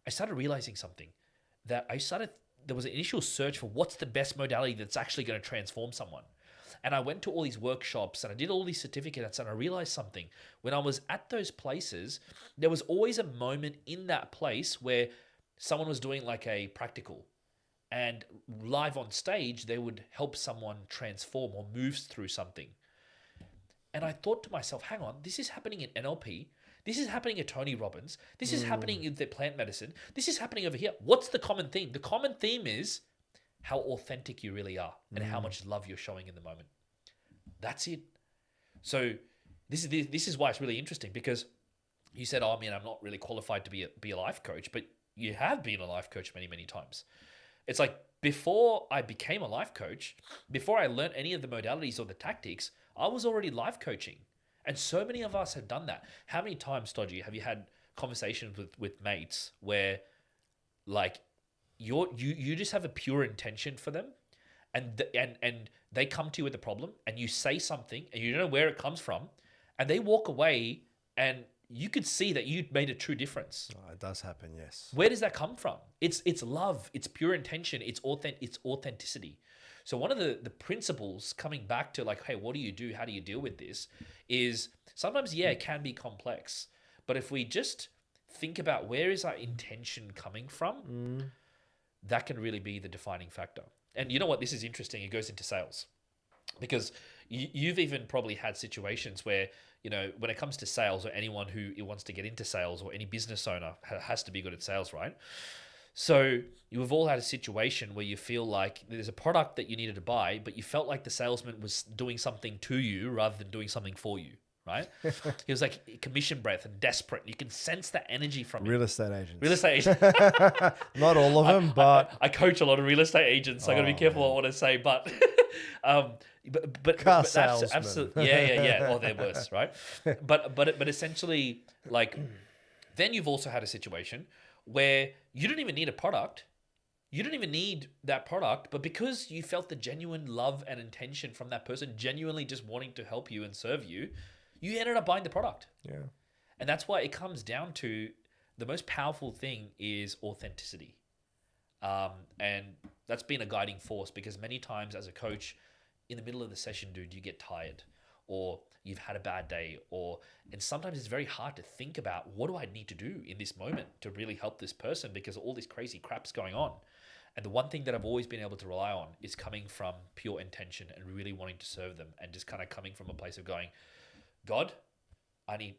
I started realizing something, there was an initial search for what's the best modality that's actually going to transform someone. And I went to all these workshops and I did all these certificates, and I realized something. When I was at those places, there was always a moment in that place where someone was doing like a practical, and live on stage, they would help someone transform or move through something. And I thought to myself, hang on, this is happening in NLP. This is happening at Tony Robbins. This is happening in the plant medicine. This is happening over here. What's the common theme? The common theme is how authentic you really are and how much love you're showing in the moment. That's it. So this is why it's really interesting, because you said, I'm not really qualified to be a life coach, but you have been a life coach many, many times. It's like before I became a life coach, before I learned any of the modalities or the tactics, I was already life coaching. And so many of us have done that. How many times, Dodgy, have you had conversations with mates where like you just have a pure intention for them, and they come to you with a problem, and you say something and you don't know where it comes from, and they walk away, and you could see that you made a true difference. Oh, it does happen, yes. Where does that come from? It's love, it's pure intention, it's authenticity. So one of the principles coming back to like, hey, what do you do? How do you deal with this? Is sometimes, yeah, it can be complex. But if we just think about where is our intention coming from, that can really be the defining factor. And you know what? This is interesting. It goes into sales. Because you've even probably had situations where, you know, when it comes to sales, or anyone who wants to get into sales, or any business owner has to be good at sales, right? So you've all had a situation where you feel like there's a product that you needed to buy, but you felt like the salesman was doing something to you rather than doing something for you, right? He was like commission breath and desperate. You can sense that energy from him. Real estate agents. Real estate agents. Not all of them, but... I coach a lot of real estate agents, so I got to be careful what I want to say, but... Car salesman. Absolutely, yeah. Or they're worse, right? But essentially, like, then you've also had a situation where you don't even need a product. You don't even need that product, but because you felt the genuine love and intention from that person, genuinely just wanting to help you and serve you, you ended up buying the product. Yeah. And that's why it comes down to the most powerful thing is authenticity. And that's been a guiding force, because many times as a coach, in the middle of the session, dude, you get tired, or you've had a bad day, and sometimes it's very hard to think about, what do I need to do in this moment to really help this person, because all this crazy crap's going on. And the one thing that I've always been able to rely on is coming from pure intention and really wanting to serve them, and just kind of coming from a place of going, God, I need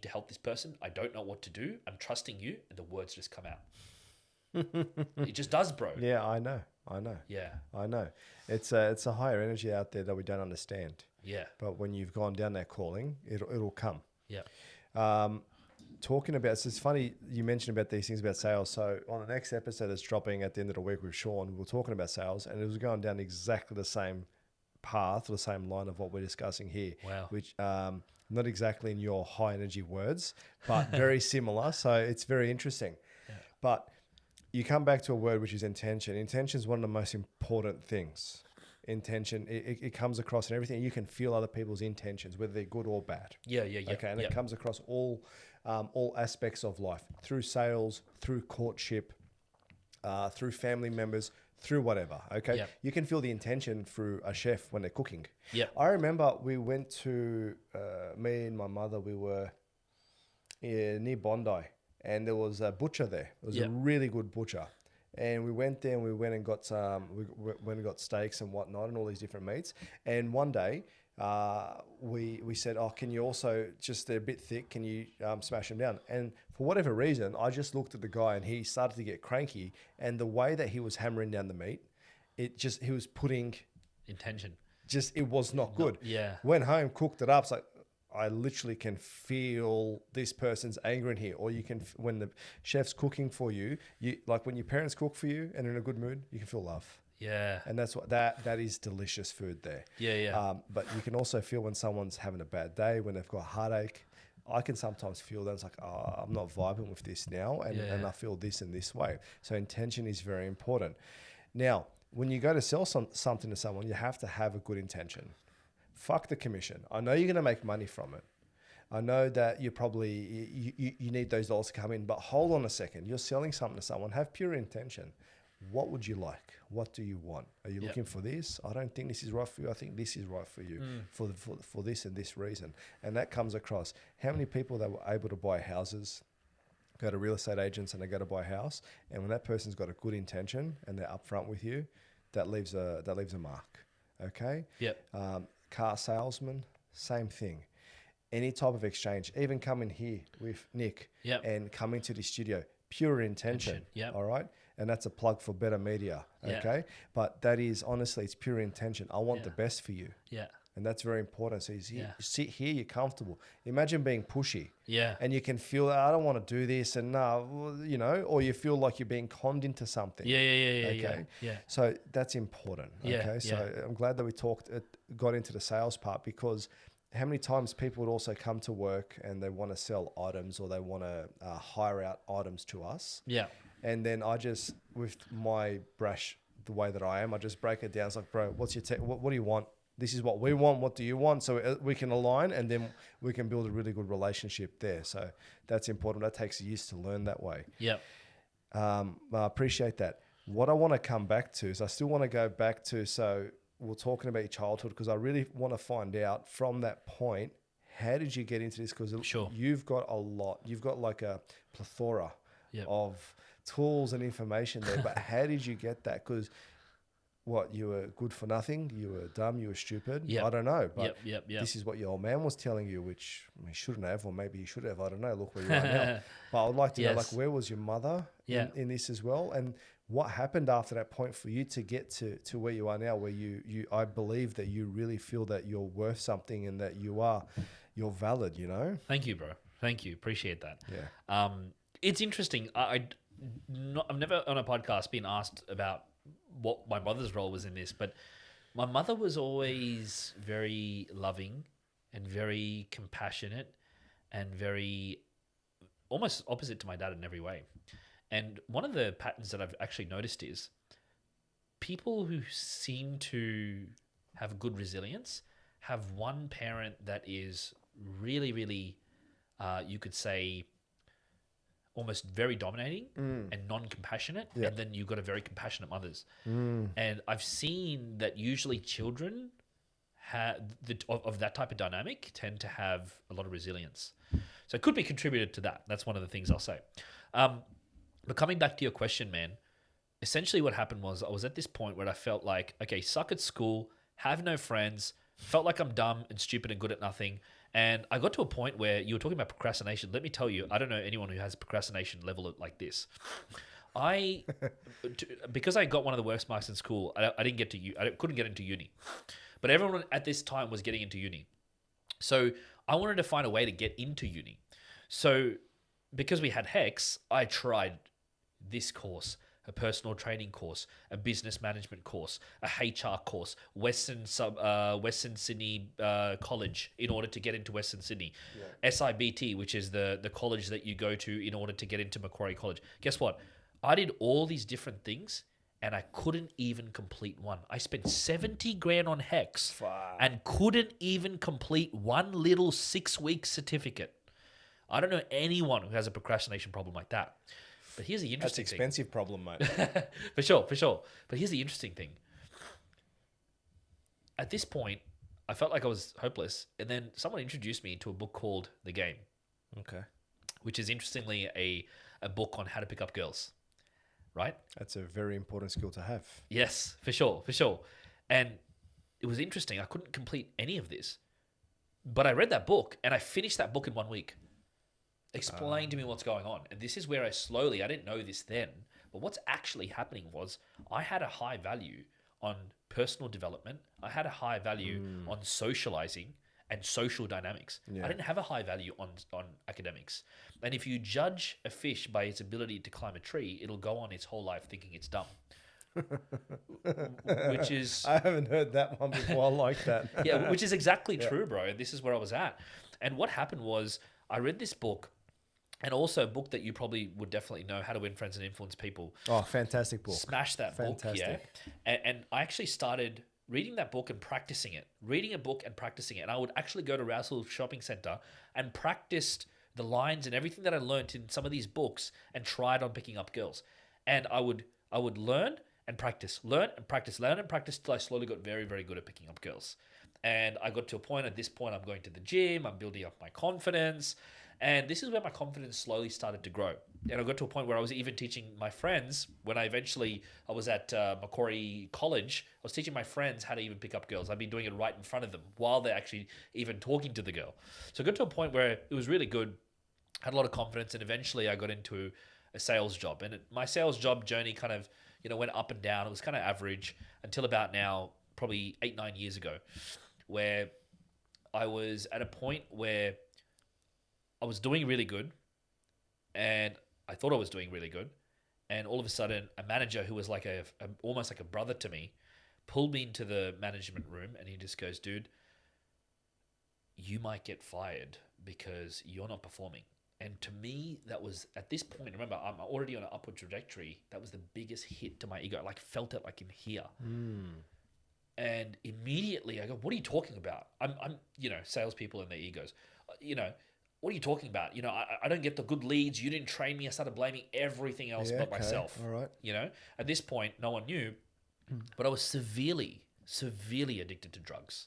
to help this person. I don't know what to do. I'm trusting you, and the words just come out. It just does, bro. Yeah, I know. Yeah. I know. It's a higher energy out there that we don't understand. Yeah. But when you've gone down that calling, it'll come. Yeah. Talking about, so it's funny you mentioned about these things about sales. So on the next episode that's dropping at the end of the week with Sean, we're talking about sales, and it was going down exactly the same path or the same line of what we're discussing here. Wow. Which not exactly in your high energy words, but very similar. So it's very interesting. Yeah. But you come back to a word which is intention. Intention is one of the most important things. Intention, it comes across in everything. You can feel other people's intentions, whether they're good or bad. Yeah. Okay, and it comes across all aspects of life, through sales, through courtship, through family members, through whatever. Okay, you can feel the intention through a chef when they're cooking. Yeah, I remember we went to me and my mother. We were near Bondi, and there was a butcher there. It was a really good butcher. And we went there and we went and got got steaks and whatnot and all these different meats. And one day we said, oh, can you also, just they're a bit thick, can you smash them down? And for whatever reason, I just looked at the guy and he started to get cranky. And the way that he was hammering down the meat, he was putting... intention. It was not good. Yeah. Went home, cooked it up. It's like, I literally can feel this person's anger in here. Or you can, when the chef's cooking for you, like when your parents cook for you and are in a good mood, you can feel love. Yeah. And that's what that is delicious food there. Yeah. But you can also feel when someone's having a bad day, when they've got a heartache. I can sometimes feel that it's like, oh, I'm not vibing with this now, and I feel this in this way. So intention is very important. Now, when you go to sell something to someone, you have to have a good intention. Fuck the commission. I know you're going to make money from it. I know that you probably, you need those dollars to come in, but hold on a second. You're selling something to someone. Have pure intention. What would you like? What do you want? Are you looking for this? I don't think this is right for you. I think this is right for you for this and this reason. And that comes across. How many people that were able to buy houses, go to real estate agents and they go to buy a house, and when that person's got a good intention and they're upfront with you, that leaves a mark. Okay? Yep. Car salesman, same thing. Any type of exchange, even coming here with Nick and coming to the studio, pure intention. All right. And that's a plug for Betar Media. Okay. But that is, honestly, it's pure intention. I want the best for you. Yeah. And that's very important. So you Yeah. sit here, you're comfortable. Imagine being pushy. Yeah. And you can feel, I don't want to do this, and or you feel like you're being conned into something. Yeah. Okay. Yeah. So that's important. Yeah, Okay. So yeah. I'm glad that we got into the sales part, because how many times people would also come to work and they want to sell items, or they want to hire out items to us. Yeah. And then I just, with my brash, the way that I am, I just break it down. It's like, bro, what's your what do you want? This is what we want. What do you want? So we can align, and then we can build a really good relationship there. So that's important. That takes years to learn that way. Yeah. I appreciate that. What I want to come back to is I still want to go back to, so we're talking about your childhood, because I really want to find out from that point, how did you get into this? Because Sure. you've got a lot. You've got like a plethora Yep. of tools and information there. But how did you get that? Because what, you were good for nothing, you were dumb, you were stupid. Yep. I don't know, but Yep. this is what your old man was telling you, which he shouldn't have, or maybe he should have. I don't know. Look where you are now. But I would like to know, like, Yes. where was your mother in this as well, and what happened after that point for you to get to where you are now, where you I believe that you really feel that you're worth something, and that you're valid. Thank you, bro. Thank you. Appreciate that. Yeah. It's interesting. I've never on a podcast been asked about what my mother's role was in this, but my mother was always very loving and very compassionate and very almost opposite to my dad in every way. And one of the patterns that I've actually noticed is people who seem to have good resilience have one parent that is really, really, you could say, almost very dominating and non-compassionate, Yeah. and then you've got a very compassionate mothers. And I've seen that usually children of that type of dynamic tend to have a lot of resilience. So it could be contributed to that. That's one of the things I'll say. But coming back to your question, man, essentially what happened was I was at this point where I felt like, okay, suck at school, have no friends, felt like I'm dumb and stupid and good at nothing. And I got to a point where you were talking about procrastination. Let me tell you, I don't know anyone who has procrastination level like this. Because I got one of the worst marks in school, I couldn't get into uni. But everyone at this time was getting into uni. So I wanted to find a way to get into uni. So because we had Hex, I tried this course, a personal training course, a business management course, a HR course, Western Sydney College in order to get into Western Sydney, SIBT, which is the college that you go to in order to get into Macquarie College. Guess what? I did all these different things and I couldn't even complete one. I spent 70 grand on Hex and couldn't even complete one little 6-week certificate. I don't know anyone who has a procrastination problem like that. But here's the interesting That's expensive problem, mate. For sure. But here's the interesting thing. At this point, I felt like I was hopeless. And then someone introduced me to a book called The Game. Okay. Which is interestingly a book on how to pick up girls. Right? That's a very important skill to have. Yes, for sure. And it was interesting. I couldn't complete any of this. But I read that book and I finished that book in 1 week. Explain to me what's going on. And this is where I didn't know this then, but what's actually happening was I had a high value on personal development. I had a high value on socializing and social dynamics. Yeah. I didn't have a high value on academics. And if you judge a fish by its ability to climb a tree, it'll go on its whole life thinking it's dumb. Which is... I haven't heard that one before. I like that. Yeah, which is exactly true, bro. And this is where I was at. And what happened was I read this book, and also a book that you probably would definitely know, How to Win Friends and Influence People. Oh, fantastic book. Smash that book, yeah. And I actually started reading that book and practicing it. Reading a book and practicing it. And I would actually go to Rouse Hill Shopping Centre and practiced the lines and everything that I learned in some of these books and tried on picking up girls. And I would learn and practice, learn and practice till I slowly got very, very good at picking up girls. And I got to a point, at this point, I'm going to the gym, I'm building up my confidence. And this is where my confidence slowly started to grow. And I got to a point where I was even teaching my friends, when I was at Macquarie College, I was teaching my friends how to even pick up girls. I'd be doing it right in front of them while they're actually even talking to the girl. So I got to a point where it was really good, had a lot of confidence, and eventually I got into a sales job. And my sales job journey kind of, went up and down. It was kind of average until about now, probably 8-9 years ago, where I was at a point where I was doing really good, and I thought I was doing really good, and all of a sudden, a manager who was like almost like a brother to me pulled me into the management room, and he just goes, "Dude, you might get fired because you're not performing." And to me, that was at this point, remember, I'm already on an upward trajectory. That was the biggest hit to my ego. I like felt it like in here. And immediately I go, "What are you talking about?" I'm salespeople and their egos. What are you talking about? I don't get the good leads. You didn't train me. I started blaming everything else but myself. All right. At this point, no one knew, but I was severely, severely addicted to drugs.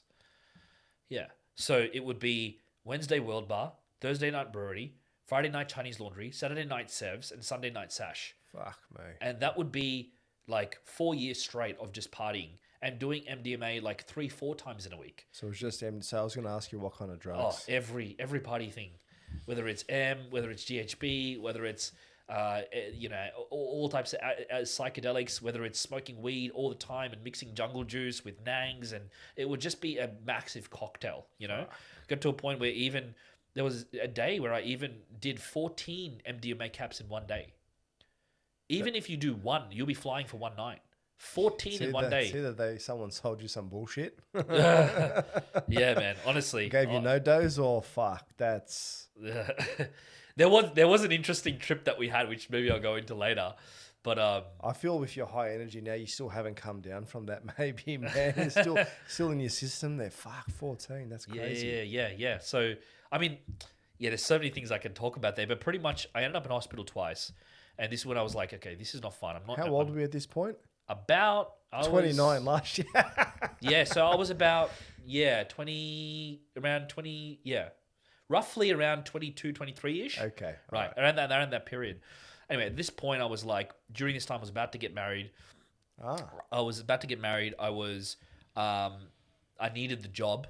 Yeah. So it would be Wednesday World Bar, Thursday night brewery, Friday night Chinese laundry, Saturday night Sevs, and Sunday night Sash. Fuck me. And that would be like 4 years straight of just partying and doing MDMA like 3-4 times in a week. So it's just so I was going to ask you what kind of Oh, drugs. every party thing, whether it's whether it's GHB, whether it's all types of psychedelics, whether it's smoking weed all the time and mixing jungle juice with nangs, and it would just be a massive cocktail. Got to a point where even there was a day where I even did 14 MDMA caps in one day. Even if you do one, you'll be flying for one night. 14 in one day. See that someone sold you some bullshit. Yeah, man. Honestly, Gave you no dose or fuck. That's there was an interesting trip that we had, which maybe I'll go into later. But I feel with your high energy now, you still haven't come down from that. Maybe, man, it's still in your system. There, fuck, 14. That's crazy. Yeah. So I mean, there's so many things I can talk about there, but pretty much I ended up in hospital twice, and this is when I was like, okay, this is not fun. I'm not. How old were you at this point? I 29 last year. Yeah, so I was about 20, roughly around 22, 23-ish. Okay. Right. Around that period. Anyway, at this point I was like, during this time I was about to get married. I was about to get married. I was I needed the job.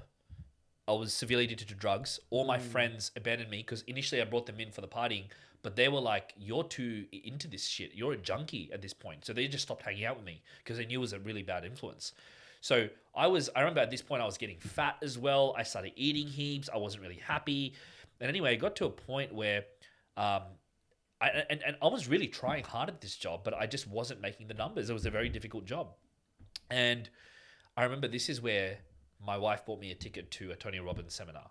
I was severely addicted to drugs. All my friends abandoned me because initially I brought them in for the partying, but they were like, "You're too into this shit. You're a junkie at this point." So they just stopped hanging out with me because they knew it was a really bad influence. So I remember at this point I was getting fat as well. I started eating heaps. I wasn't really happy. And anyway, I got to a point where I was really trying hard at this job, but I just wasn't making the numbers. It was a very difficult job. And I remember this is where my wife bought me a ticket to a Tony Robbins seminar.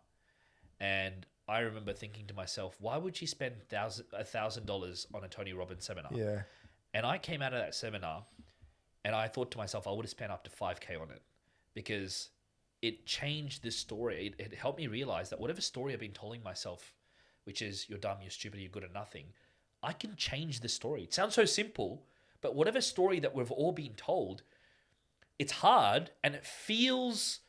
And I remember thinking to myself, why would she spend $1,000 on a Tony Robbins seminar? Yeah. And I came out of that seminar and I thought to myself, I would have spent up to $5,000 on it because it changed this story. It helped me realize that whatever story I've been telling myself, which is you're dumb, you're stupid, you're good at nothing, I can change the story. It sounds so simple, but whatever story that we've all been told, it's hard and it feels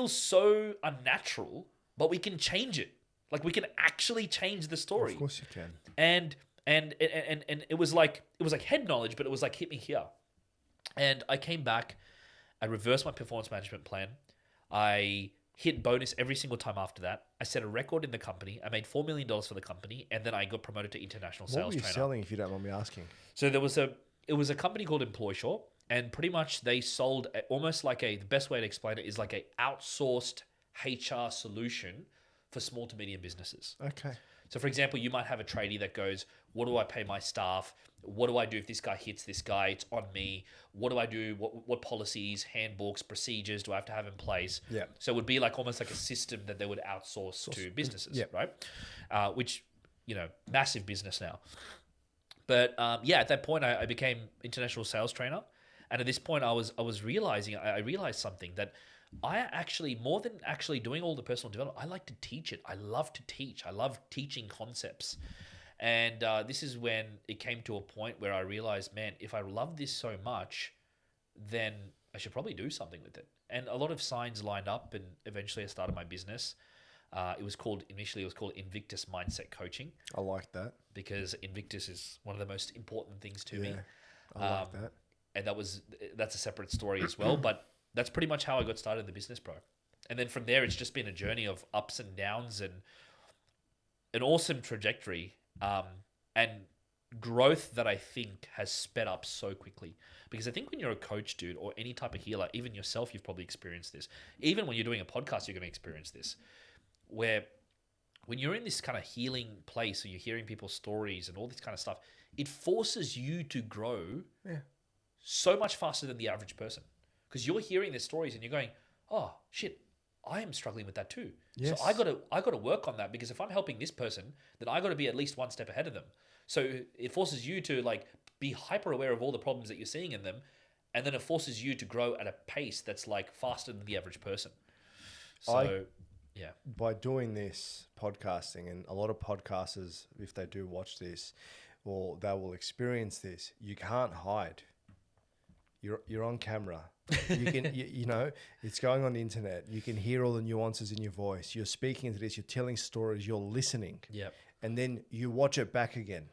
so unnatural, but we can change it. Like we can actually change the story. Of course you can. And it was like head knowledge, but it was like hit me here. And I came back, I reversed my performance management plan. I hit bonus every single time after that. I set a record in the company. I made $4 million for the company, and then I got promoted to international sales trainer. What were you selling, if you don't mind me asking? So it was a company called EmploySure, and pretty much they sold almost like the best way to explain it is like a outsourced HR solution for small to medium businesses. Okay. So for example, you might have a tradie that goes, what do I pay my staff? What do I do if this guy hits this guy? It's on me. What do I do? What policies, handbooks, procedures do I have to have in place? Yeah. So it would be like almost like a system that they would outsource to businesses, right? Which, massive business now. But at that point, I became international sales trainer. And at this point, I realized something that I actually, more than actually doing all the personal development, I like to teach it. I love to teach. I love teaching concepts. And this is when it came to a point where I realized, man, if I love this so much, then I should probably do something with it. And a lot of signs lined up, and eventually I started my business. Initially it was called Invictus Mindset Coaching. I like that. Because Invictus is one of the most important things to me. I like that. And that's a separate story as well. But that's pretty much how I got started in the business, bro. And then from there, it's just been a journey of ups and downs and an awesome trajectory. And growth that I think has sped up so quickly. Because I think when you're a coach, dude, or any type of healer, even yourself, you've probably experienced this. Even when you're doing a podcast, you're going to experience this. Where when you're in this kind of healing place, or you're hearing people's stories and all this kind of stuff, it forces you to grow so much faster than the average person. Because you're hearing their stories and you're going, oh shit, I am struggling with that too. Yes. So I gotta work on that, because if I'm helping this person, then I gotta be at least one step ahead of them. So it forces you to like be hyper aware of all the problems that you're seeing in them, and then it forces you to grow at a pace that's like faster than the average person. So yeah. By doing this podcasting, and a lot of podcasters, if they do watch this, or they will experience this, you can't hide. You're on camera. You can you know, it's going on the internet. You can hear all the nuances in your voice. You're speaking into this. You're telling stories. You're listening. Yeah. And then you watch it back again,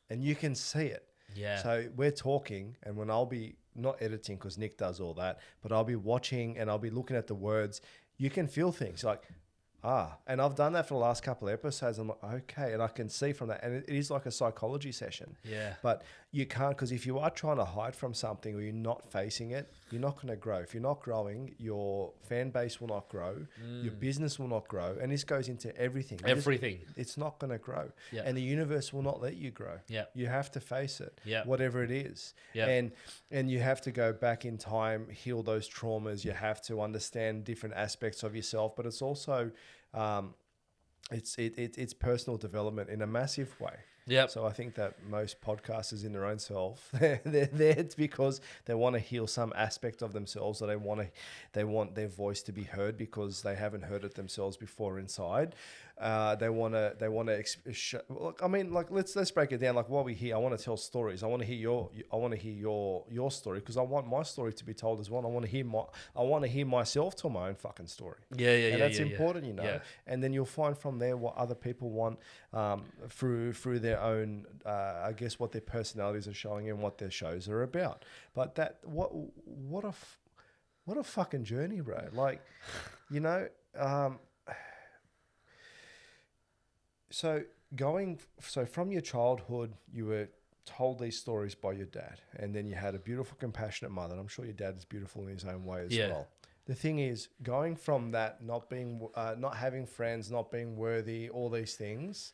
and you can see it. Yeah. So we're talking, and when I'll be not editing because Nick does all that, but I'll be watching and I'll be looking at the words. You can feel things like, and I've done that for the last couple of episodes. I'm like, okay, and I can see from that, and it is like a psychology session. Yeah. But you can't, because if you are trying to hide from something or you're not facing it, you're not going to grow. If you're not growing, your fan base will not grow, your business will not grow, and this goes into everything. Everything. It's not going to grow, Yeah. and the universe will not let you grow. Yeah. You have to face it, Yeah. whatever it is, Yeah. and you have to go back in time, heal those traumas. You have to understand different aspects of yourself, but it's also it's personal development in a massive way. Yeah. So I think that most podcasters in their own self, they're there it's because they want to heal some aspect of themselves, or they want their voice to be heard because they haven't heard it themselves before inside. They want to. I mean, like let's break it down. Like while we're here, I want to tell stories. I want to hear your story, because I want my story to be told as well. I want to hear myself tell my own fucking story. Yeah. And that's important, you know. Yeah. And then you'll find from there what other people want through their own, I guess, what their personalities are showing and what their shows are about. But what a fucking journey, bro. Like, you know. So from your childhood, you were told these stories by your dad, and then you had a beautiful, compassionate mother. And I'm sure your dad is beautiful in his own way as well. The thing is, going from that, not having friends, not being worthy, all these things,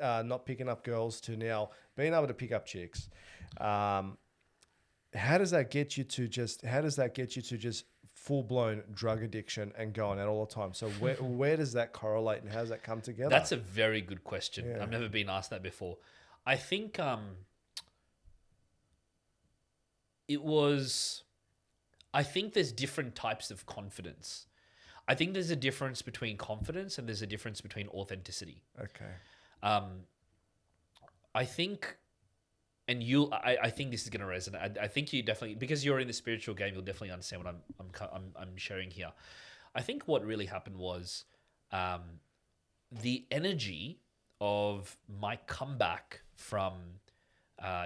not picking up girls, to now being able to pick up chicks. How does that get you to just full-blown drug addiction and going out all the time? So where does that correlate, and how does that come together? That's a very good question. Yeah. I've never been asked that before. I think I think there's different types of confidence. I think there's a difference between confidence and there's a difference between authenticity. Okay. I think, and I think this is going to resonate. I think you definitely, because you're in the spiritual game, you'll definitely understand what I'm sharing here. I think what really happened was the energy of my comeback from,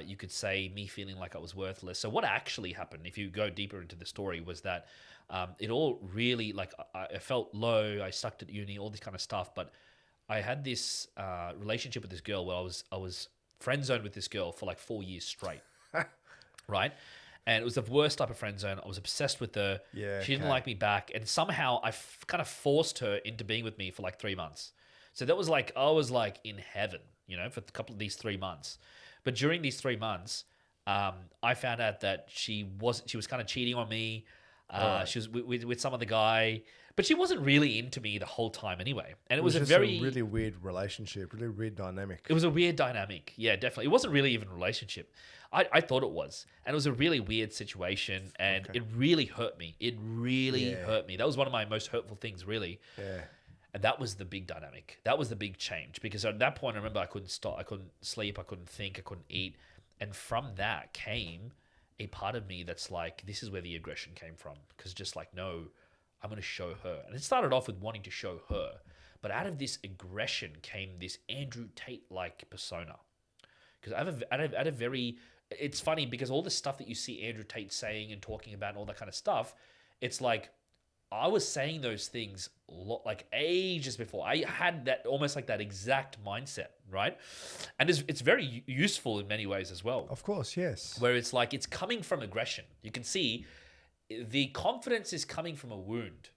you could say, me feeling like I was worthless. So what actually happened, if you go deeper into the story, was that it all really, like, I felt low. I sucked at uni, all this kind of stuff. But I had this relationship with this girl where I was friend zoned with this girl for like 4 years straight, right? And it was the worst type of friend zone. I was obsessed with her. Yeah, she didn't like me back, and somehow I kind of forced her into being with me for like 3 months. So that was like, I was like in heaven, you know, for a couple of these 3 months. But during these 3 months, I found out that she was kind of cheating on me. She was with some other guy, but she wasn't really into me the whole time anyway. And it was just very a really weird relationship, really weird dynamic. It was a weird dynamic. Yeah, definitely. It wasn't really even a relationship. I thought it was. And it was a really weird situation, and it really hurt me. It really hurt me. That was one of my most hurtful things, really. Yeah. And that was the big dynamic. That was the big change, because at that point, I remember I couldn't stop. I couldn't sleep. I couldn't think. I couldn't eat. And from that came a part of me that's like, this is where the aggression came from. Because just like, no, I'm going to show her. And it started off with wanting to show her. But out of this aggression came this Andrew Tate-like persona. Because I had a very... It's funny because all the stuff that you see Andrew Tate saying and talking about and all that kind of stuff, it's like I was saying those things like ages before. I had that almost like that exact mindset, right? And it's very useful in many ways as well. Of course, yes. Where it's like it's coming from aggression. You can see the confidence is coming from a wound.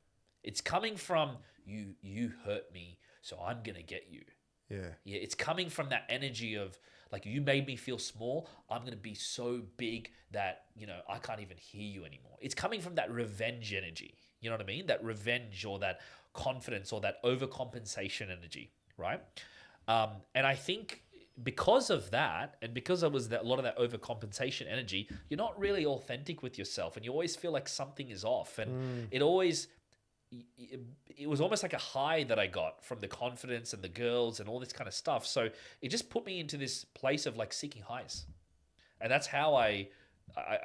It's coming from you hurt me, so I'm gonna get you. Yeah. Yeah, it's coming from that energy of like you made me feel small. I'm gonna be so big that I can't even hear you anymore. It's coming from that revenge energy. You know what I mean? That revenge or that confidence or that overcompensation energy, right? And I think because of that, and because it was a lot of that overcompensation energy, you're not really authentic with yourself, and you always feel like something is off, and it was almost like a high that I got from the confidence and the girls and all this kind of stuff. So it just put me into this place of like seeking highs. And that's how I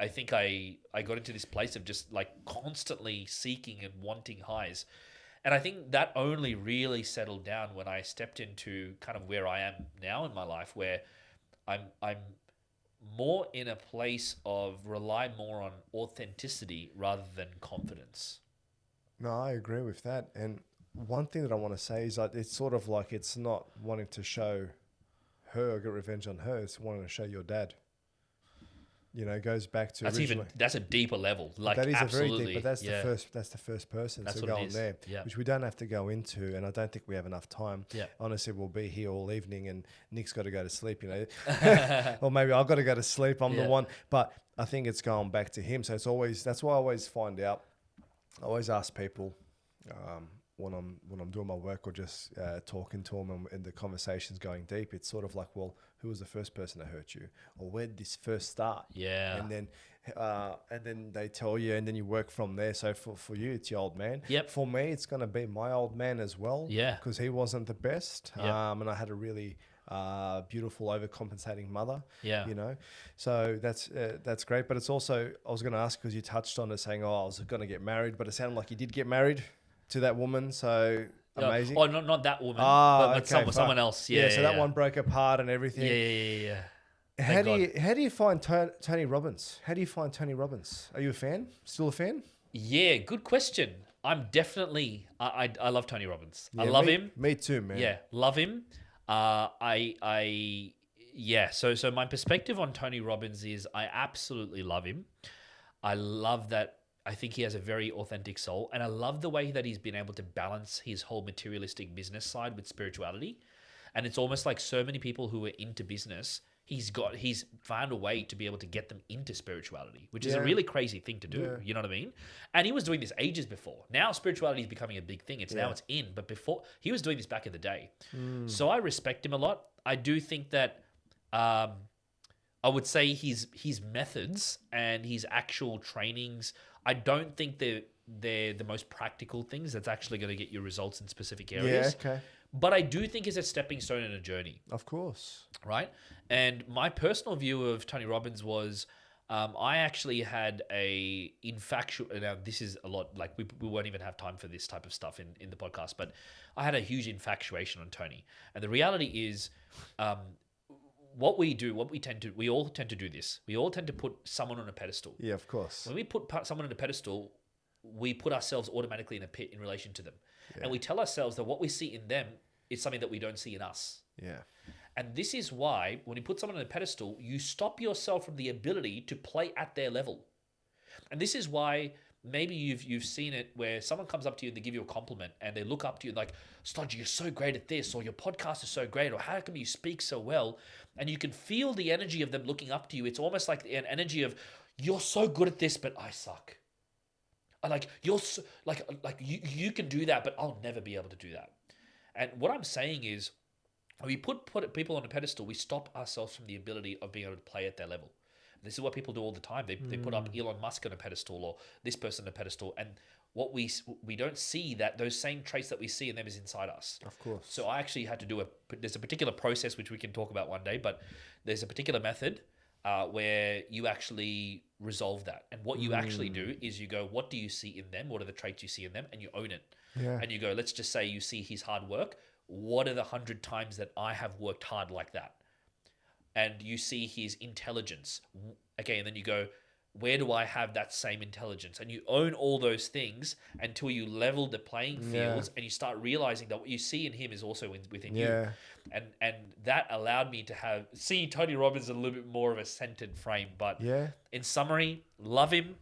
think I got into this place of just like constantly seeking and wanting highs. And I think that only really settled down when I stepped into kind of where I am now in my life, where I'm more in a place of rely more on authenticity rather than confidence. No, I agree with that. And one thing that I want to say is that it's sort of like it's not wanting to show her or get revenge on her. It's wanting to show your dad. It goes back to that's a deeper level. Like that is absolutely, a very deep, but that's the first person That's to what go it on is. there, Yeah. which we don't have to go into, and I don't think we have enough time. Yeah. Honestly, we'll be here all evening, and Nick's got to go to sleep. Or maybe I've got to go to sleep. I'm the one, but I think it's going back to him. So that's why I always find out. I always ask people when I'm doing my work or just talking to them and the conversation's going deep. It's sort of like, well, who was the first person that hurt you, or where did this first start? Yeah. And then they tell you, and then you work from there. So for you, it's your old man. Yep. For me, it's going to be my old man as well. Yeah. Because he wasn't the best. Yep. And I had a really beautiful overcompensating mother. Yeah. So that's great. But it's also, I was going to ask, because you touched on it saying, I was going to get married, but it sounded like you did get married to that woman. So amazing. Oh, not that woman, but okay, someone else. Yeah. So that one broke apart and everything. Yeah. How do you find Tony Robbins? How do you find Tony Robbins? Are you a fan? Still a fan? Yeah, good question. I'm definitely I love Tony Robbins. Yeah, I love him. Me too, man. Yeah, love him. So my perspective on Tony Robbins is I absolutely love him. I love that. I think he has a very authentic soul, and I love the way that he's been able to balance his whole materialistic business side with spirituality. And it's almost like so many people who are into business, he's found a way to be able to get them into spirituality, which is a really crazy thing to do. Yeah. You know what I mean? And he was doing this ages before. Now spirituality is becoming a big thing. Now it's in, but before he was doing this back in the day. So I respect him a lot. I do think that I would say his methods and his actual trainings, I don't think they're the most practical things that's actually going to get you results in specific areas. Yeah, okay. But I do think it's a stepping stone in a journey. Of course. Right? And my personal view of Tony Robbins was I actually had a infatuation. Now, this is a lot, like we won't even have time for this type of stuff in the podcast, but I had a huge infatuation on Tony. And the reality is, what we all tend to do this. We all tend to put someone on a pedestal. Yeah, of course. When we put someone on a pedestal, we put ourselves automatically in a pit in relation to them. Yeah. And we tell ourselves that what we see in them is something that we don't see in us. Yeah. And this is why when you put someone on a pedestal, you stop yourself from the ability to play at their level. And this is why maybe you've seen it where someone comes up to you and they give you a compliment and they look up to you like, Stodge, you're so great at this, or your podcast is so great, or how come you speak so well? And you can feel the energy of them looking up to you. It's almost like an energy of, you're so good at this, but I suck. Like you're so, like you can do that, but I'll never be able to do that. And what I'm saying is, when we put people on a pedestal, we stop ourselves from the ability of being able to play at their level. This is what people do all the time. They put up Elon Musk on a pedestal or this person on a pedestal, and what we don't see that those same traits that we see in them is inside us. Of course. So I actually had to do there's a particular process which we can talk about one day, but there's a particular method where you actually resolve that. And what you actually do is you go, what do you see in them? What are the traits you see in them? And you own it. Yeah. And you go, let's just say you see his hard work. What are the 100 times that I have worked hard like that? And you see his intelligence. Okay, and then you go, where do I have that same intelligence? And you own all those things until you level the playing fields and you start realizing that what you see in him is also within you. Yeah. And that allowed me to see Tony Robbins a little bit more of a centered frame. But Yeah. in summary, love him.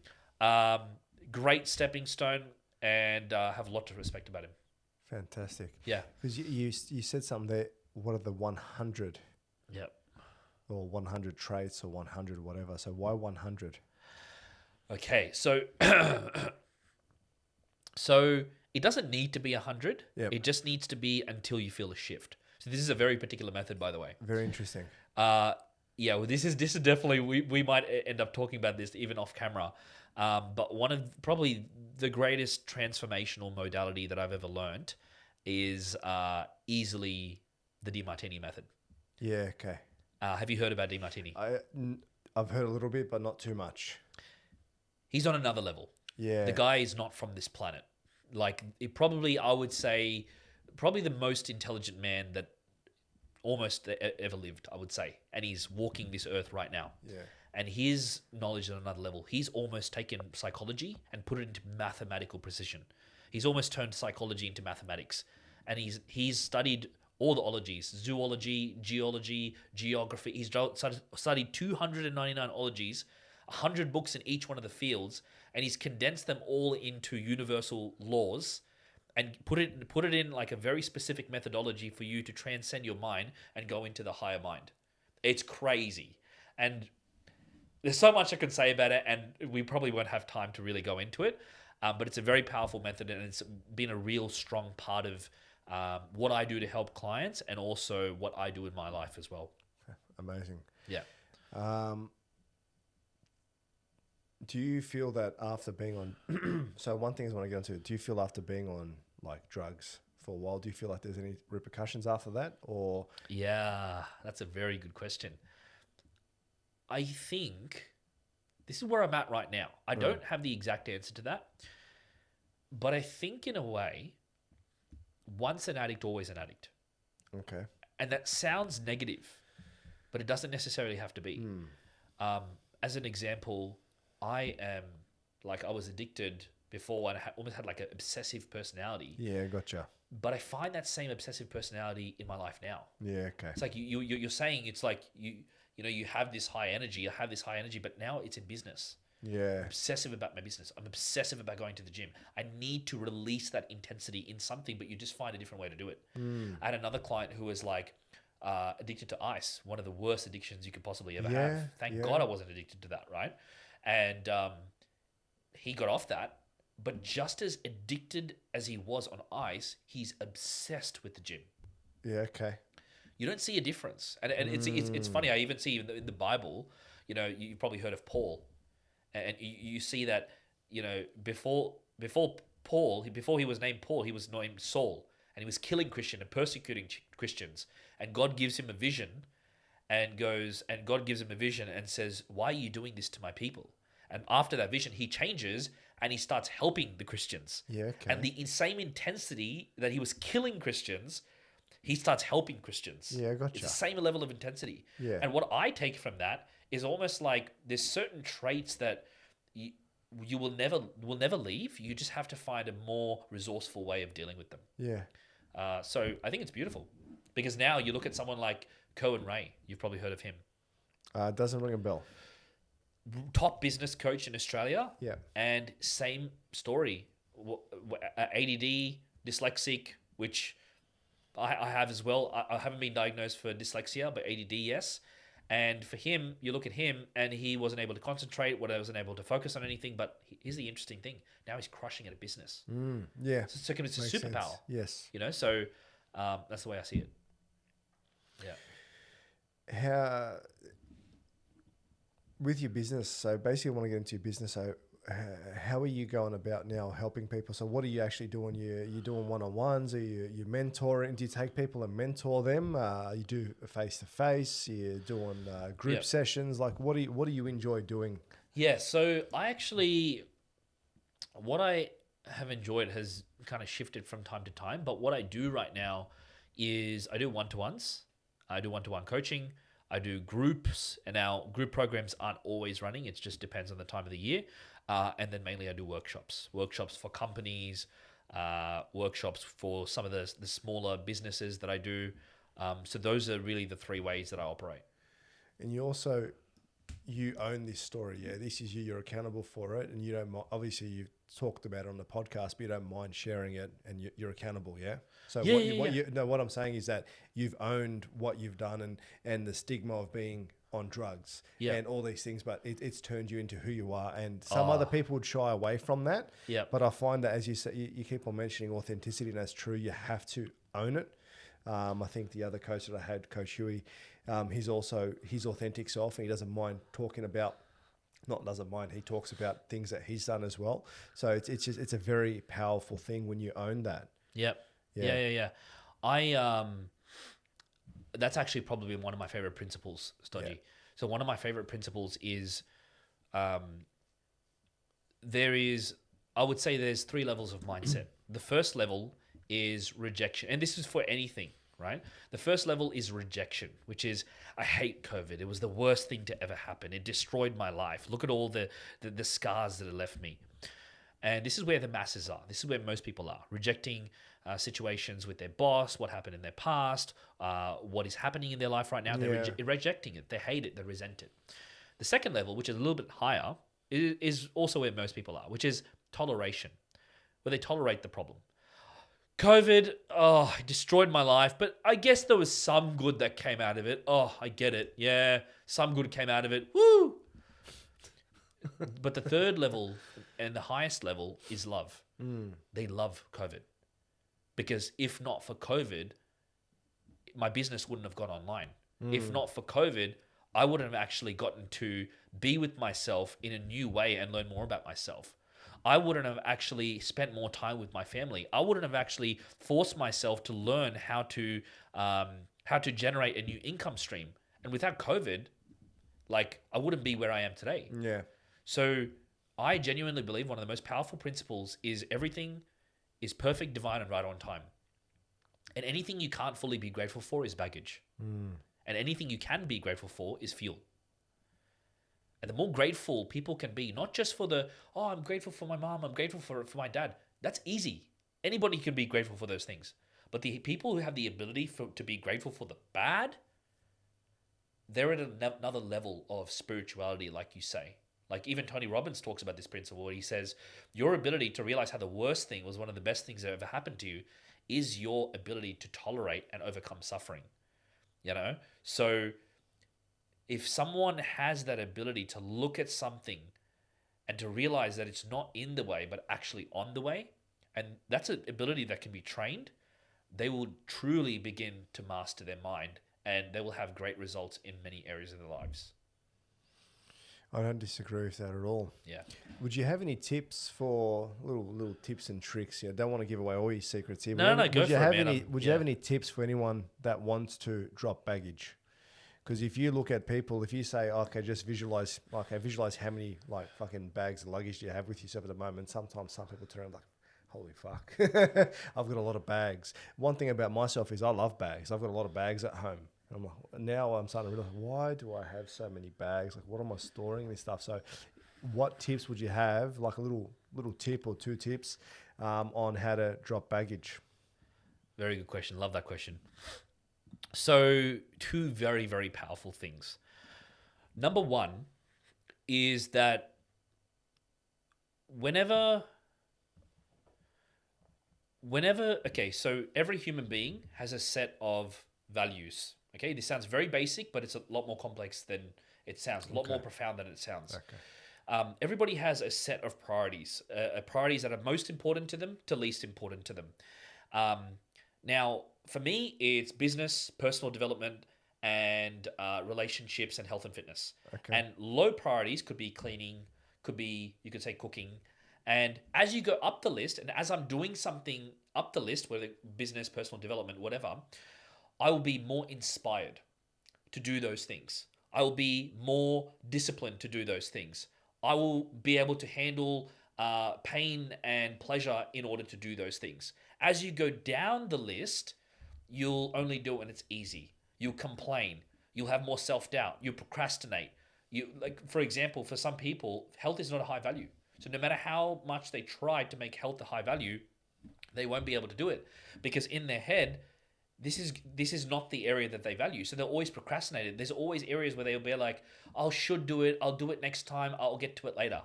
Great stepping stone, and have a lot to respect about him. Fantastic. Yeah. Because you said something there. What are the 100 Yep. or 100 traits or 100 whatever? So why 100? Okay, so so it doesn't need to be 100. Yep. It just needs to be until you feel a shift. So this is a very particular method, by the way. Very interesting. Yeah, well, this is definitely we might end up talking about this even off camera. But one of probably the greatest transformational modality that I've ever learned is easily the DeMartini method. Yeah. Okay. Have you heard about DeMartini? I've heard a little bit, but not too much. He's on another level. Yeah. The guy is not from this planet. Like, I would say, probably the most intelligent man that almost ever lived, I would say. And he's walking this earth right now. Yeah. And his knowledge is on another level. He's almost taken psychology and put it into mathematical precision. He's almost turned psychology into mathematics. And he's studied all the ologies: zoology, geology, geography. He's studied 299 ologies, 100 books in each one of the fields, and he's condensed them all into universal laws and put it in like a very specific methodology for you to transcend your mind and go into the higher mind. It's crazy. And there's so much I can say about it, and we probably won't have time to really go into it, but it's a very powerful method, and it's been a real strong part of what I do to help clients and also what I do in my life as well. Amazing. Yeah. Do you feel that after being on, so one thing I want to get into, do you feel after being on like drugs for a while, do you feel like there's any repercussions after that, or? Yeah, that's a very good question. I think this is where I'm at right now. I don't have the exact answer to that, but I think in a way, once an addict, always an addict. Okay. And that sounds negative, but it doesn't necessarily have to be. As an example, I was addicted before and I almost had like an obsessive personality. Yeah, gotcha. But I find that same obsessive personality in my life now. Yeah, okay. It's like you're saying, it's like you have this high energy, but now it's in business. Yeah. I'm obsessive about my business. I'm obsessive about going to the gym. I need to release that intensity in something, but you just find a different way to do it. I had another client who was like addicted to ice, one of the worst addictions you could possibly ever have. Thank God I wasn't addicted to that, right? And he got off that, but just as addicted as he was on ice, he's obsessed with the gym. Yeah, okay. You don't see a difference. And it's funny, I even see in the Bible, you've probably heard of Paul. And you see that, before he was named Paul, he was named Saul. And he was killing Christians and persecuting Christians. And God gives him a vision and says, why are you doing this to my people? And after that vision, he changes and he starts helping the Christians. Yeah, okay. And the same intensity that he was killing Christians, he starts helping Christians. Yeah, gotcha. It's the same level of intensity. Yeah. And what I take from that is almost like there's certain traits that you will never leave. You just have to find a more resourceful way of dealing with them. Yeah. So I think it's beautiful because now you look at someone like Cohen Ray. You've probably heard of him. Doesn't ring a bell. Top business coach in Australia. Yeah. And same story. ADD, dyslexic, which I have as well. I haven't been diagnosed for dyslexia, but ADD, yes. And for him, you look at him and he wasn't able to concentrate, wasn't able to focus on anything. But here's the interesting thing. Now he's crushing at a business. Yeah. So it's a Makes superpower. sense. Yes. So that's the way I see it. Yeah. How, with your business, so basically I want to get into your business. So how are you going about now helping people? So what are you actually doing? You doing one-on-ones? Are you mentoring? Do you take people and mentor them? You do face-to-face? You're doing group sessions? Like what do you enjoy doing? Yeah, so what I have enjoyed has kind of shifted from time to time, but what I do right now is I do one-to-ones. I do one-to-one coaching. I do groups, and our group programs aren't always running. It just depends on the time of the year. And then mainly I do workshops for companies, workshops for some of the smaller businesses that I do. So those are really the three ways that I operate. And you own this story, yeah. This is you. You're accountable for it, and you don't. Obviously, you've talked about it on the podcast, but you don't mind sharing it, and you're accountable, yeah. So what I'm saying is that you've owned what you've done, and the stigma of being on drugs and all these things, but it's turned you into who you are. And some other people would shy away from that. Yeah. But I find that, as you say, you keep on mentioning authenticity, and that's true. You have to own it. I think the other coach that I had, Coach Huey, he's also his authentic self, and he doesn't mind talking about, he talks about things that he's done as well. So it's a very powerful thing when you own that. Yep. Yeah. That's actually probably one of my favorite principles, Stodgy. Yeah. So one of my favorite principles is, I would say there's 3 levels of mindset. The first level is rejection. And this is for anything, right? The first level is rejection, which is, I hate COVID. It was the worst thing to ever happen. It destroyed my life. Look at all the scars that it left me. And this is where the masses are. This is where most people are, rejecting situations with their boss, what happened in their past, what is happening in their life right now. They're rejecting it. They hate it. They resent it. The second level, which is a little bit higher, is also where most people are, which is toleration, where they tolerate the problem. COVID, it destroyed my life, but I guess there was some good that came out of it. Oh, I get it. Yeah, some good came out of it. Woo! But the third level and the highest level is love. They love COVID. Because if not for COVID, my business wouldn't have gone online. If not for COVID, I wouldn't have actually gotten to be with myself in a new way and learn more about myself. I wouldn't have actually spent more time with my family. I wouldn't have actually forced myself to learn how to generate a new income stream. And without COVID, I wouldn't be where I am today. Yeah. So I genuinely believe one of the most powerful principles is everything is perfect, divine, and right on time. And anything you can't fully be grateful for is baggage. And anything you can be grateful for is fuel. And the more grateful people can be, not just for I'm grateful for my mom, I'm grateful for my dad. That's easy. Anybody can be grateful for those things. But the people who have the ability to be grateful for the bad, they're at another level of spirituality, like you say. Like even Tony Robbins talks about this principle where he says, your ability to realize how the worst thing was one of the best things that ever happened to you is your ability to tolerate and overcome suffering. So if someone has that ability to look at something and to realize that it's not in the way, but actually on the way, and that's an ability that can be trained, they will truly begin to master their mind and they will have great results in many areas of their lives. I don't disagree with that at all. Yeah. Would you have any tips for little tips and tricks? Don't want to give away all your secrets here. No, go for it, man. Would you have any tips for anyone that wants to drop baggage? Because if you look at people, if you say, okay, just visualize how many fucking bags of luggage do you have with yourself at the moment. Sometimes some people turn around like, holy fuck, I've got a lot of bags. One thing about myself is I love bags. I've got a lot of bags at home. Now I'm starting to realize, why do I have so many bags? What am I storing this stuff? So what tips would you have, like a little tip or 2 tips on how to drop baggage? Very good question. Love that question. So 2 very, very powerful things. Number 1 is that so every human being has a set of values. Okay, this sounds very basic, but it's a lot more complex than it sounds, a lot more profound than it sounds. Okay. Everybody has a set of priorities, priorities that are most important to them to least important to them. Now, for me, it's business, personal development, and relationships and health and fitness. Okay. And low priorities could be cleaning, you could say cooking. And as you go up the list, and as I'm doing something up the list, whether business, personal development, whatever, I will be more inspired to do those things. I will be more disciplined to do those things. I will be able to handle pain and pleasure in order to do those things. As you go down the list, you'll only do it when it's easy. You'll complain. You'll have more self-doubt. You procrastinate. You, like, for example, for some people, health is not a high value. So no matter how much they try to make health a high value, they won't be able to do it because in their head, this is not the area that they value. So they'll always procrastinate it. There's always areas where they'll be like, I should do it. I'll do it next time. I'll get to it later.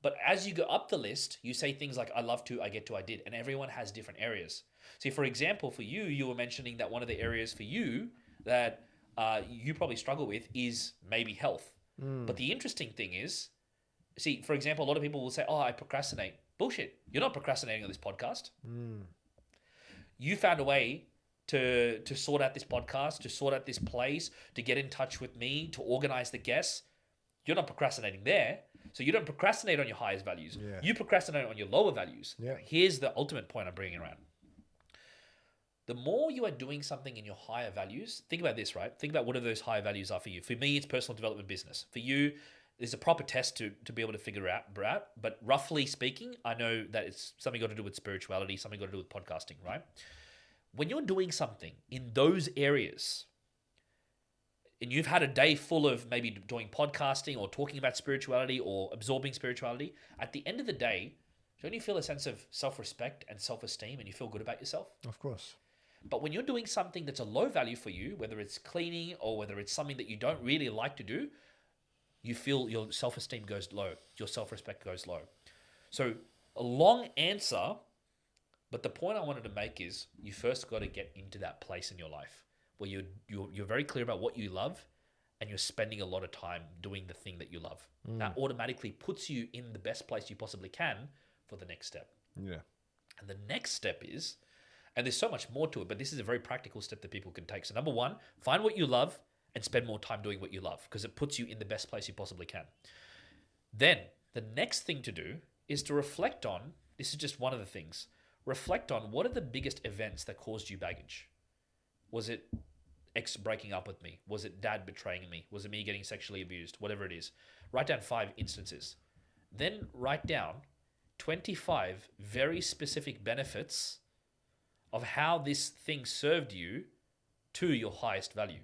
But as you go up the list, you say things like, I love to, I get to, I did. And everyone has different areas. See, for example, for you, you were mentioning that one of the areas for you that you probably struggle with is maybe health. But the interesting thing is, see, for example, a lot of people will say, oh, I procrastinate. Bullshit. You're not procrastinating on this podcast. You found a way to sort out this podcast, to sort out this place, to get in touch with me, to organize the guests. You're not procrastinating there. So you don't procrastinate on your highest values. Yeah. You procrastinate on your lower values. Yeah. Here's the ultimate point I'm bringing around. The more you are doing something in your higher values, think about this, right? Think about what are those higher values are for you. For me, it's personal development business. For you, there's a proper test to be able to figure out. But roughly speaking, I know that it's something got to do with spirituality, something got to do with podcasting, right? When you're doing something in those areas, and you've had a day full of maybe doing podcasting or talking about spirituality or absorbing spirituality, at the end of the day, don't you feel a sense of self-respect and self-esteem and you feel good about yourself? Of course. But when you're doing something that's a low value for you, whether it's cleaning or whether it's something that you don't really like to do, you feel your self-esteem goes low, your self-respect goes low. So a long answer, but the point I wanted to make is you first got to get into that place in your life where you're very clear about what you love and you're spending a lot of time doing the thing that you love. That automatically puts you in the best place you possibly can for the next step. Yeah. And the next step is, and there's so much more to it, but this is a very practical step that people can take. So number one, find what you love and spend more time doing what you love because it puts you in the best place you possibly can. Then the next thing to do is to reflect on, this is just one of the things, reflect on what are the biggest events that caused you baggage. Was it ex breaking up with me? Was it dad betraying me? Was it me getting sexually abused? Whatever it is. Write down 5 instances. Then write down 25 very specific benefits of how this thing served you to your highest value.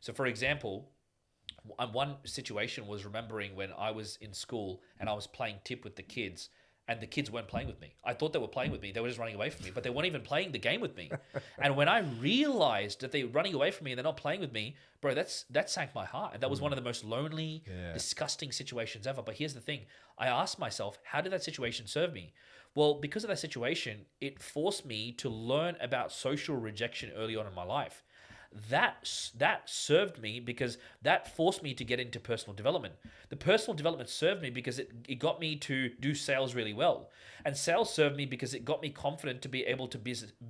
So for example, one situation was remembering when I was in school and I was playing tip with the kids and the kids weren't playing with me. I thought they were playing with me. They were just running away from me, but they weren't even playing the game with me. And when I realized that they were running away from me and they're not playing with me, bro, that sank my heart. And that was one of the most lonely, disgusting situations ever. But here's the thing. I asked myself, how did that situation serve me? Well, because of that situation, it forced me to learn about social rejection early on in my life. That served me because that forced me to get into personal development. The personal development served me because it got me to do sales really well. And sales served me because it got me confident to be able to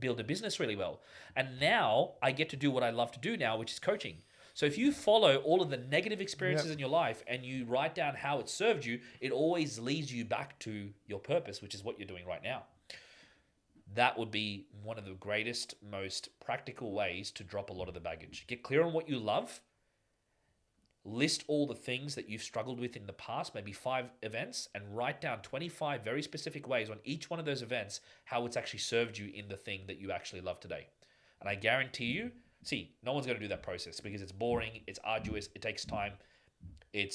build a business really well. And now I get to do what I love to do now, which is coaching. So if you follow all of the negative experiences in your life and you write down how it served you, it always leads you back to your purpose, which is what you're doing right now. That would be one of the greatest, most practical ways to drop a lot of the baggage. Get clear on what you love. List all the things that you've struggled with in the past, maybe 5 events, and write down 25 very specific ways on each one of those events how it's actually served you in the thing that you actually love today. And I guarantee you, see, no one's going to do that process because it's boring, it's arduous, it takes time, it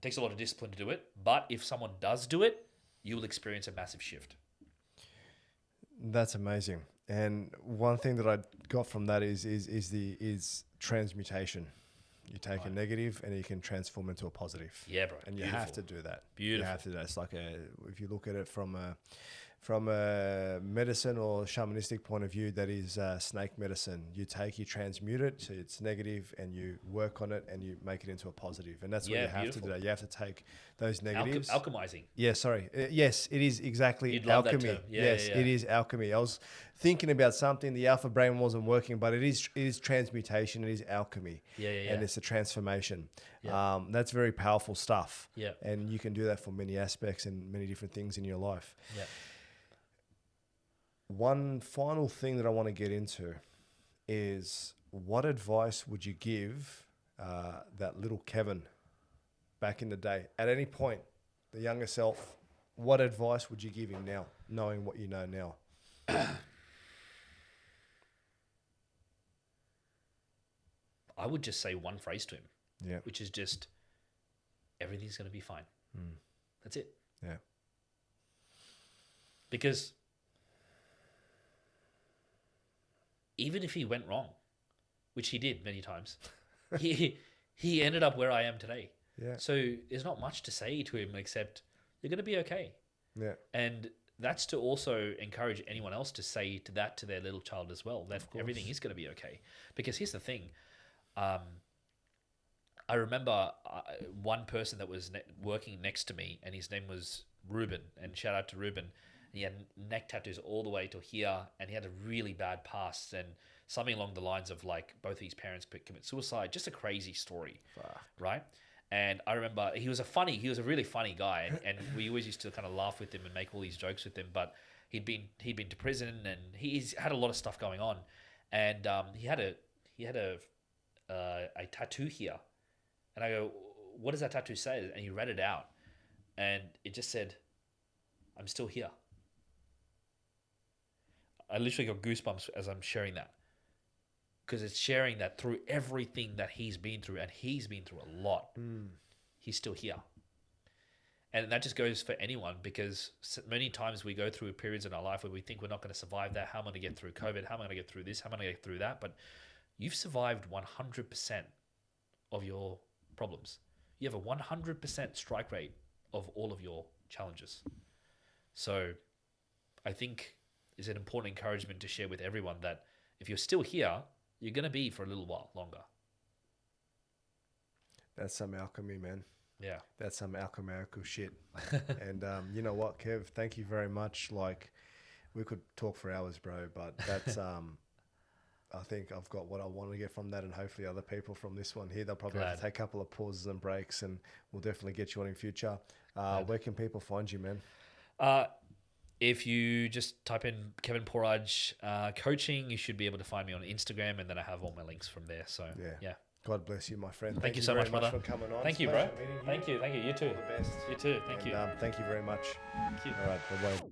takes a lot of discipline to do it. But if someone does do it, you will experience a massive shift. That's amazing. And one thing that I got from that is transmutation. You take a negative and you can transform into a positive. Yeah, bro. And you have to do that. Beautiful. You have to do that. It's like if you look at it from a medicine or shamanistic point of view, that is snake medicine. You transmute it, so it's negative, and you work on it and you make it into a positive. And that's what you have to do. You have to take those negatives. Alchemizing. Yeah, sorry. Yes, it is exactly You'd love alchemy. that term. Yeah, yes, it is alchemy. I was thinking about something, the alpha brain wasn't working, but it is transmutation, it is alchemy. Yeah. And it's a transformation. Yeah. That's very powerful stuff. Yeah. And you can do that for many aspects and many different things in your life. Yeah. One final thing that I want to get into is, what advice would you give that little Kevin back in the day? At any point, the younger self, what advice would you give him now, knowing what you know now? I would just say one phrase to him, Yeah. which is just, everything's going to be fine. That's it. Yeah. Because even if he went wrong, which he did many times, he ended up where I am today. Yeah. So there's not much to say to him except you're going to be okay. Yeah. And that's to also encourage anyone else to say to their little child as well, that everything is going to be okay. Because here's the thing. I remember one person that was working next to me, and his name was Ruben, and shout out to Ruben. He had neck tattoos all the way to here, and he had a really bad past, and something along the lines of like both of his parents commit suicide. Just a crazy story, right? And I remember he was a really funny guy, and we always used to kind of laugh with him and make all these jokes with him. But he'd been to prison, and he's had a lot of stuff going on, and he had a tattoo here, and I go, "What does that tattoo say?" And he read it out, and it just said, "I'm still here." I literally got goosebumps as I'm sharing that, because it's sharing that through everything that he's been through, and he's been through a lot. He's still here. And that just goes for anyone, because many times we go through periods in our life where we think we're not going to survive that. How am I going to get through COVID? How am I going to get through this? How am I going to get through that? But you've survived 100% of your problems. You have a 100% strike rate of all of your challenges. So I think it's an important encouragement to share with everyone that if you're still here, you're going to be for a little while longer. That's some alchemy, man. Yeah. That's some alchemical shit. And you know what, Kev? Thank you very much. Like, we could talk for hours, bro, but that's I think I've got what I want to get from that, and hopefully other people from this one here. They'll probably have to take a couple of pauses and breaks, and we'll definitely get you on in future. Where can people find you, man? If you just type in Kevin Paulraj coaching, you should be able to find me on Instagram, and then I have all my links from there. So yeah. God bless you, my friend. Thank you so much, brother. For coming on. Thank you, bro. Thank you. You too. All the best. You too. Thank you. Thank you very much. Thank you. All right. Bye-bye.